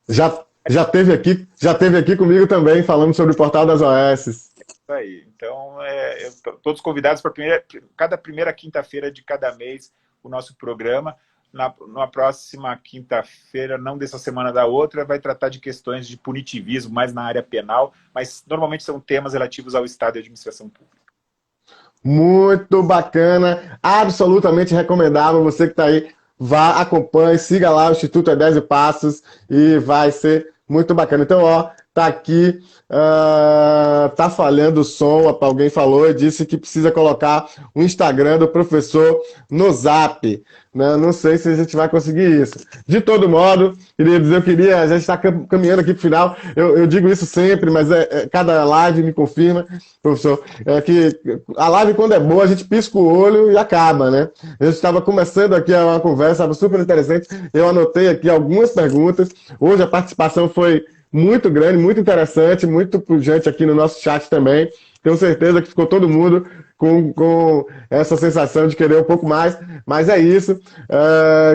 Já teve aqui comigo também, falando sobre o portal das OS. Isso aí. Então, todos convidados para cada primeira quinta-feira de cada mês, o nosso programa. Na próxima quinta-feira, não dessa semana da outra, vai tratar de questões de punitivismo, mais na área penal, mas normalmente são temas relativos ao Estado e à administração pública. Muito bacana, absolutamente recomendável. Você que está aí, vá, acompanhe, siga lá o Instituto Edésio Passos e vai ser muito bacana. Então, ó, tá aqui, tá falhando o som, alguém falou e disse que precisa colocar o Instagram do professor no Zap. Né? Não sei se a gente vai conseguir isso. De todo modo, queria dizer, a gente está caminhando aqui para o final, eu digo isso sempre, mas cada live me confirma, professor, que a live, quando é boa, a gente pisca o olho e acaba, né? A gente estava começando aqui uma conversa, estava super interessante, eu anotei aqui algumas perguntas, hoje a participação foi muito grande, muito interessante, muito pujante aqui no nosso chat também. Tenho certeza que ficou todo mundo com essa sensação de querer um pouco mais, mas é isso.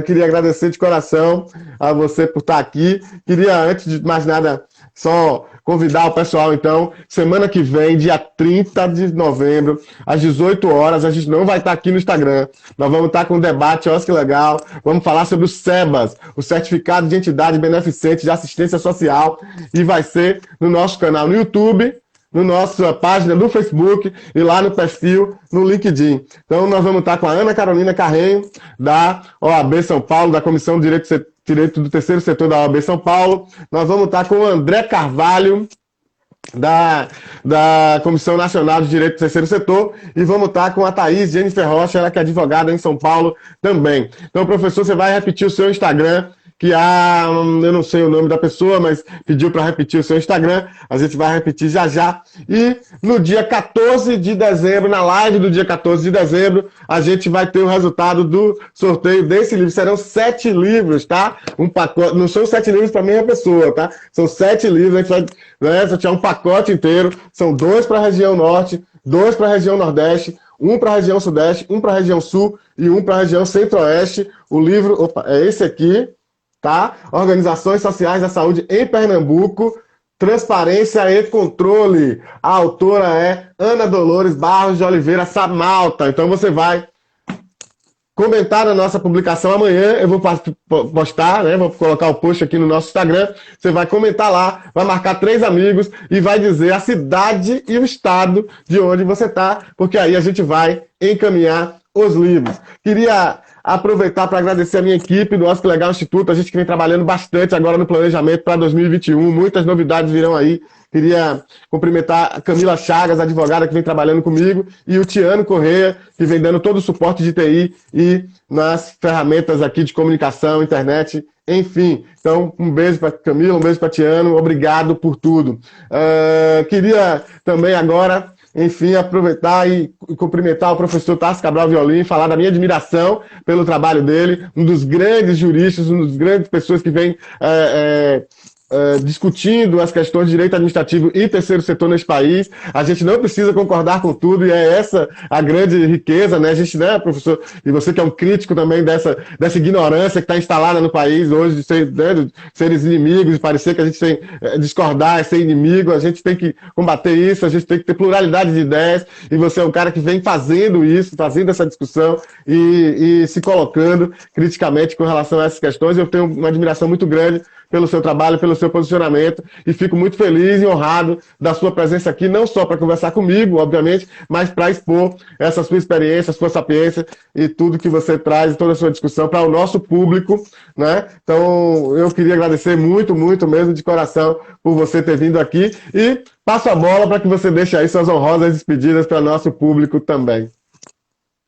Queria agradecer de coração a você por estar aqui. Queria, antes de mais nada, só convidar o pessoal, então, semana que vem, dia 30 de novembro, às 18 horas, a gente não vai estar aqui no Instagram. Nós vamos estar com um debate, olha que legal. Vamos falar sobre o SEBAS, o Certificado de Entidade Beneficente de Assistência Social, e vai ser no nosso canal no YouTube, na nossa página do Facebook e lá no perfil no LinkedIn. Então, nós vamos estar com a Ana Carolina Carreiro, da OAB São Paulo, da Comissão de Direito do Terceiro Setor da OAB São Paulo. Nós vamos estar com o André Carvalho, da Comissão Nacional de Direito do Terceiro Setor, e vamos estar com a Thaís Jennifer Rocha, ela que é advogada em São Paulo também. Então, professor, você vai repetir o seu Instagram, que eu não sei o nome da pessoa, mas pediu para repetir o seu Instagram, a gente vai repetir já já. E no dia 14 de dezembro, na live do dia 14 de dezembro, a gente vai ter o resultado do sorteio desse livro. Serão 7 livros, tá? Um pacote, não são 7 livros para a mesma pessoa, tá? São 7 livros, a gente vai sortear um pacote inteiro, são 2 para a região norte, 2 para a região nordeste, 1 para a região sudeste, 1 para a região sul e 1 para a região centro-oeste. O livro, é esse aqui, tá? Organizações Sociais da Saúde em Pernambuco, Transparência e Controle. A autora é Ana Dolores Barros de Oliveira Samalta. Então você vai comentar na nossa publicação amanhã, eu vou postar, né? Vou colocar o post aqui no nosso Instagram. Você vai comentar lá, vai marcar 3 amigos e vai dizer a cidade e o estado de onde você está, porque aí a gente vai encaminhar os livros. Queria aproveitar para agradecer a minha equipe do Oscar Legal Instituto, a gente que vem trabalhando bastante agora no planejamento para 2021, muitas novidades virão aí. Queria cumprimentar a Camila Chagas, advogada que vem trabalhando comigo, e o Tiano Correia, que vem dando todo o suporte de TI e nas ferramentas aqui de comunicação, internet, enfim. Então, um beijo para Camila, um beijo para Tiano, obrigado por tudo. Queria também agora, enfim, aproveitar e cumprimentar o professor Tássio Cabral Violim, falar da minha admiração pelo trabalho dele, um dos grandes juristas, uma das grandes pessoas que vem discutindo as questões de direito administrativo e terceiro setor nesse país. A gente não precisa concordar com tudo, e é essa a grande riqueza, né? A gente, né, professor, e você que é um crítico também dessa ignorância que está instalada no país hoje, de seres inimigos, de parecer que a gente tem discordar, é ser inimigo, a gente tem que combater isso, a gente tem que ter pluralidade de ideias, e você é um cara que vem fazendo isso, fazendo essa discussão e se colocando criticamente com relação a essas questões. Eu tenho uma admiração muito grande pelo seu trabalho, pelo seu posicionamento, e fico muito feliz e honrado da sua presença aqui, não só para conversar comigo, obviamente, mas para expor essa sua experiência, sua sapiência e tudo que você traz, toda a sua discussão para o nosso público, né? Então, eu queria agradecer muito, muito mesmo de coração por você ter vindo aqui, e passo a bola para que você deixe aí suas honrosas despedidas para o nosso público também.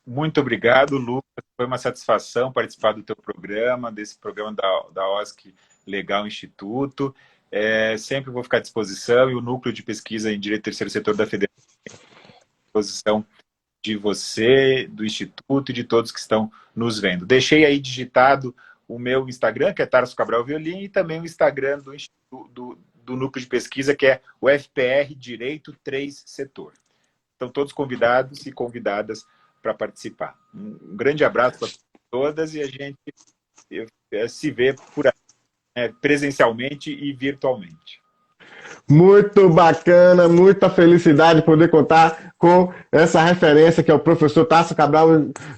Muito obrigado, Lucas. Foi uma satisfação participar do teu programa, desse programa da OSC Legal Instituto. Sempre vou ficar à disposição, e o Núcleo de Pesquisa em Direito Terceiro Setor da Federação à disposição de você, do Instituto e de todos que estão nos vendo. Deixei aí digitado o meu Instagram, que é Tássio Cabral Violim, e também o Instagram do Núcleo de Pesquisa, que é o FPR Direito 3 Setor. Estão todos convidados e convidadas para participar. Um grande abraço para todas, e a gente se vê por aí, presencialmente e virtualmente. Muito bacana, muita felicidade poder contar com essa referência que é o professor Tássio Cabral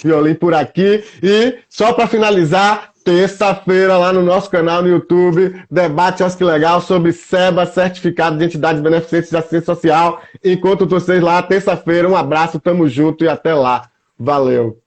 Violim por aqui. E só para finalizar, terça-feira lá no nosso canal no YouTube, debate OSC Legal sobre SEBA, Certificado de Entidades Beneficentes de Assistência Social. Encontro vocês lá terça-feira, um abraço, tamo junto e até lá. Valeu!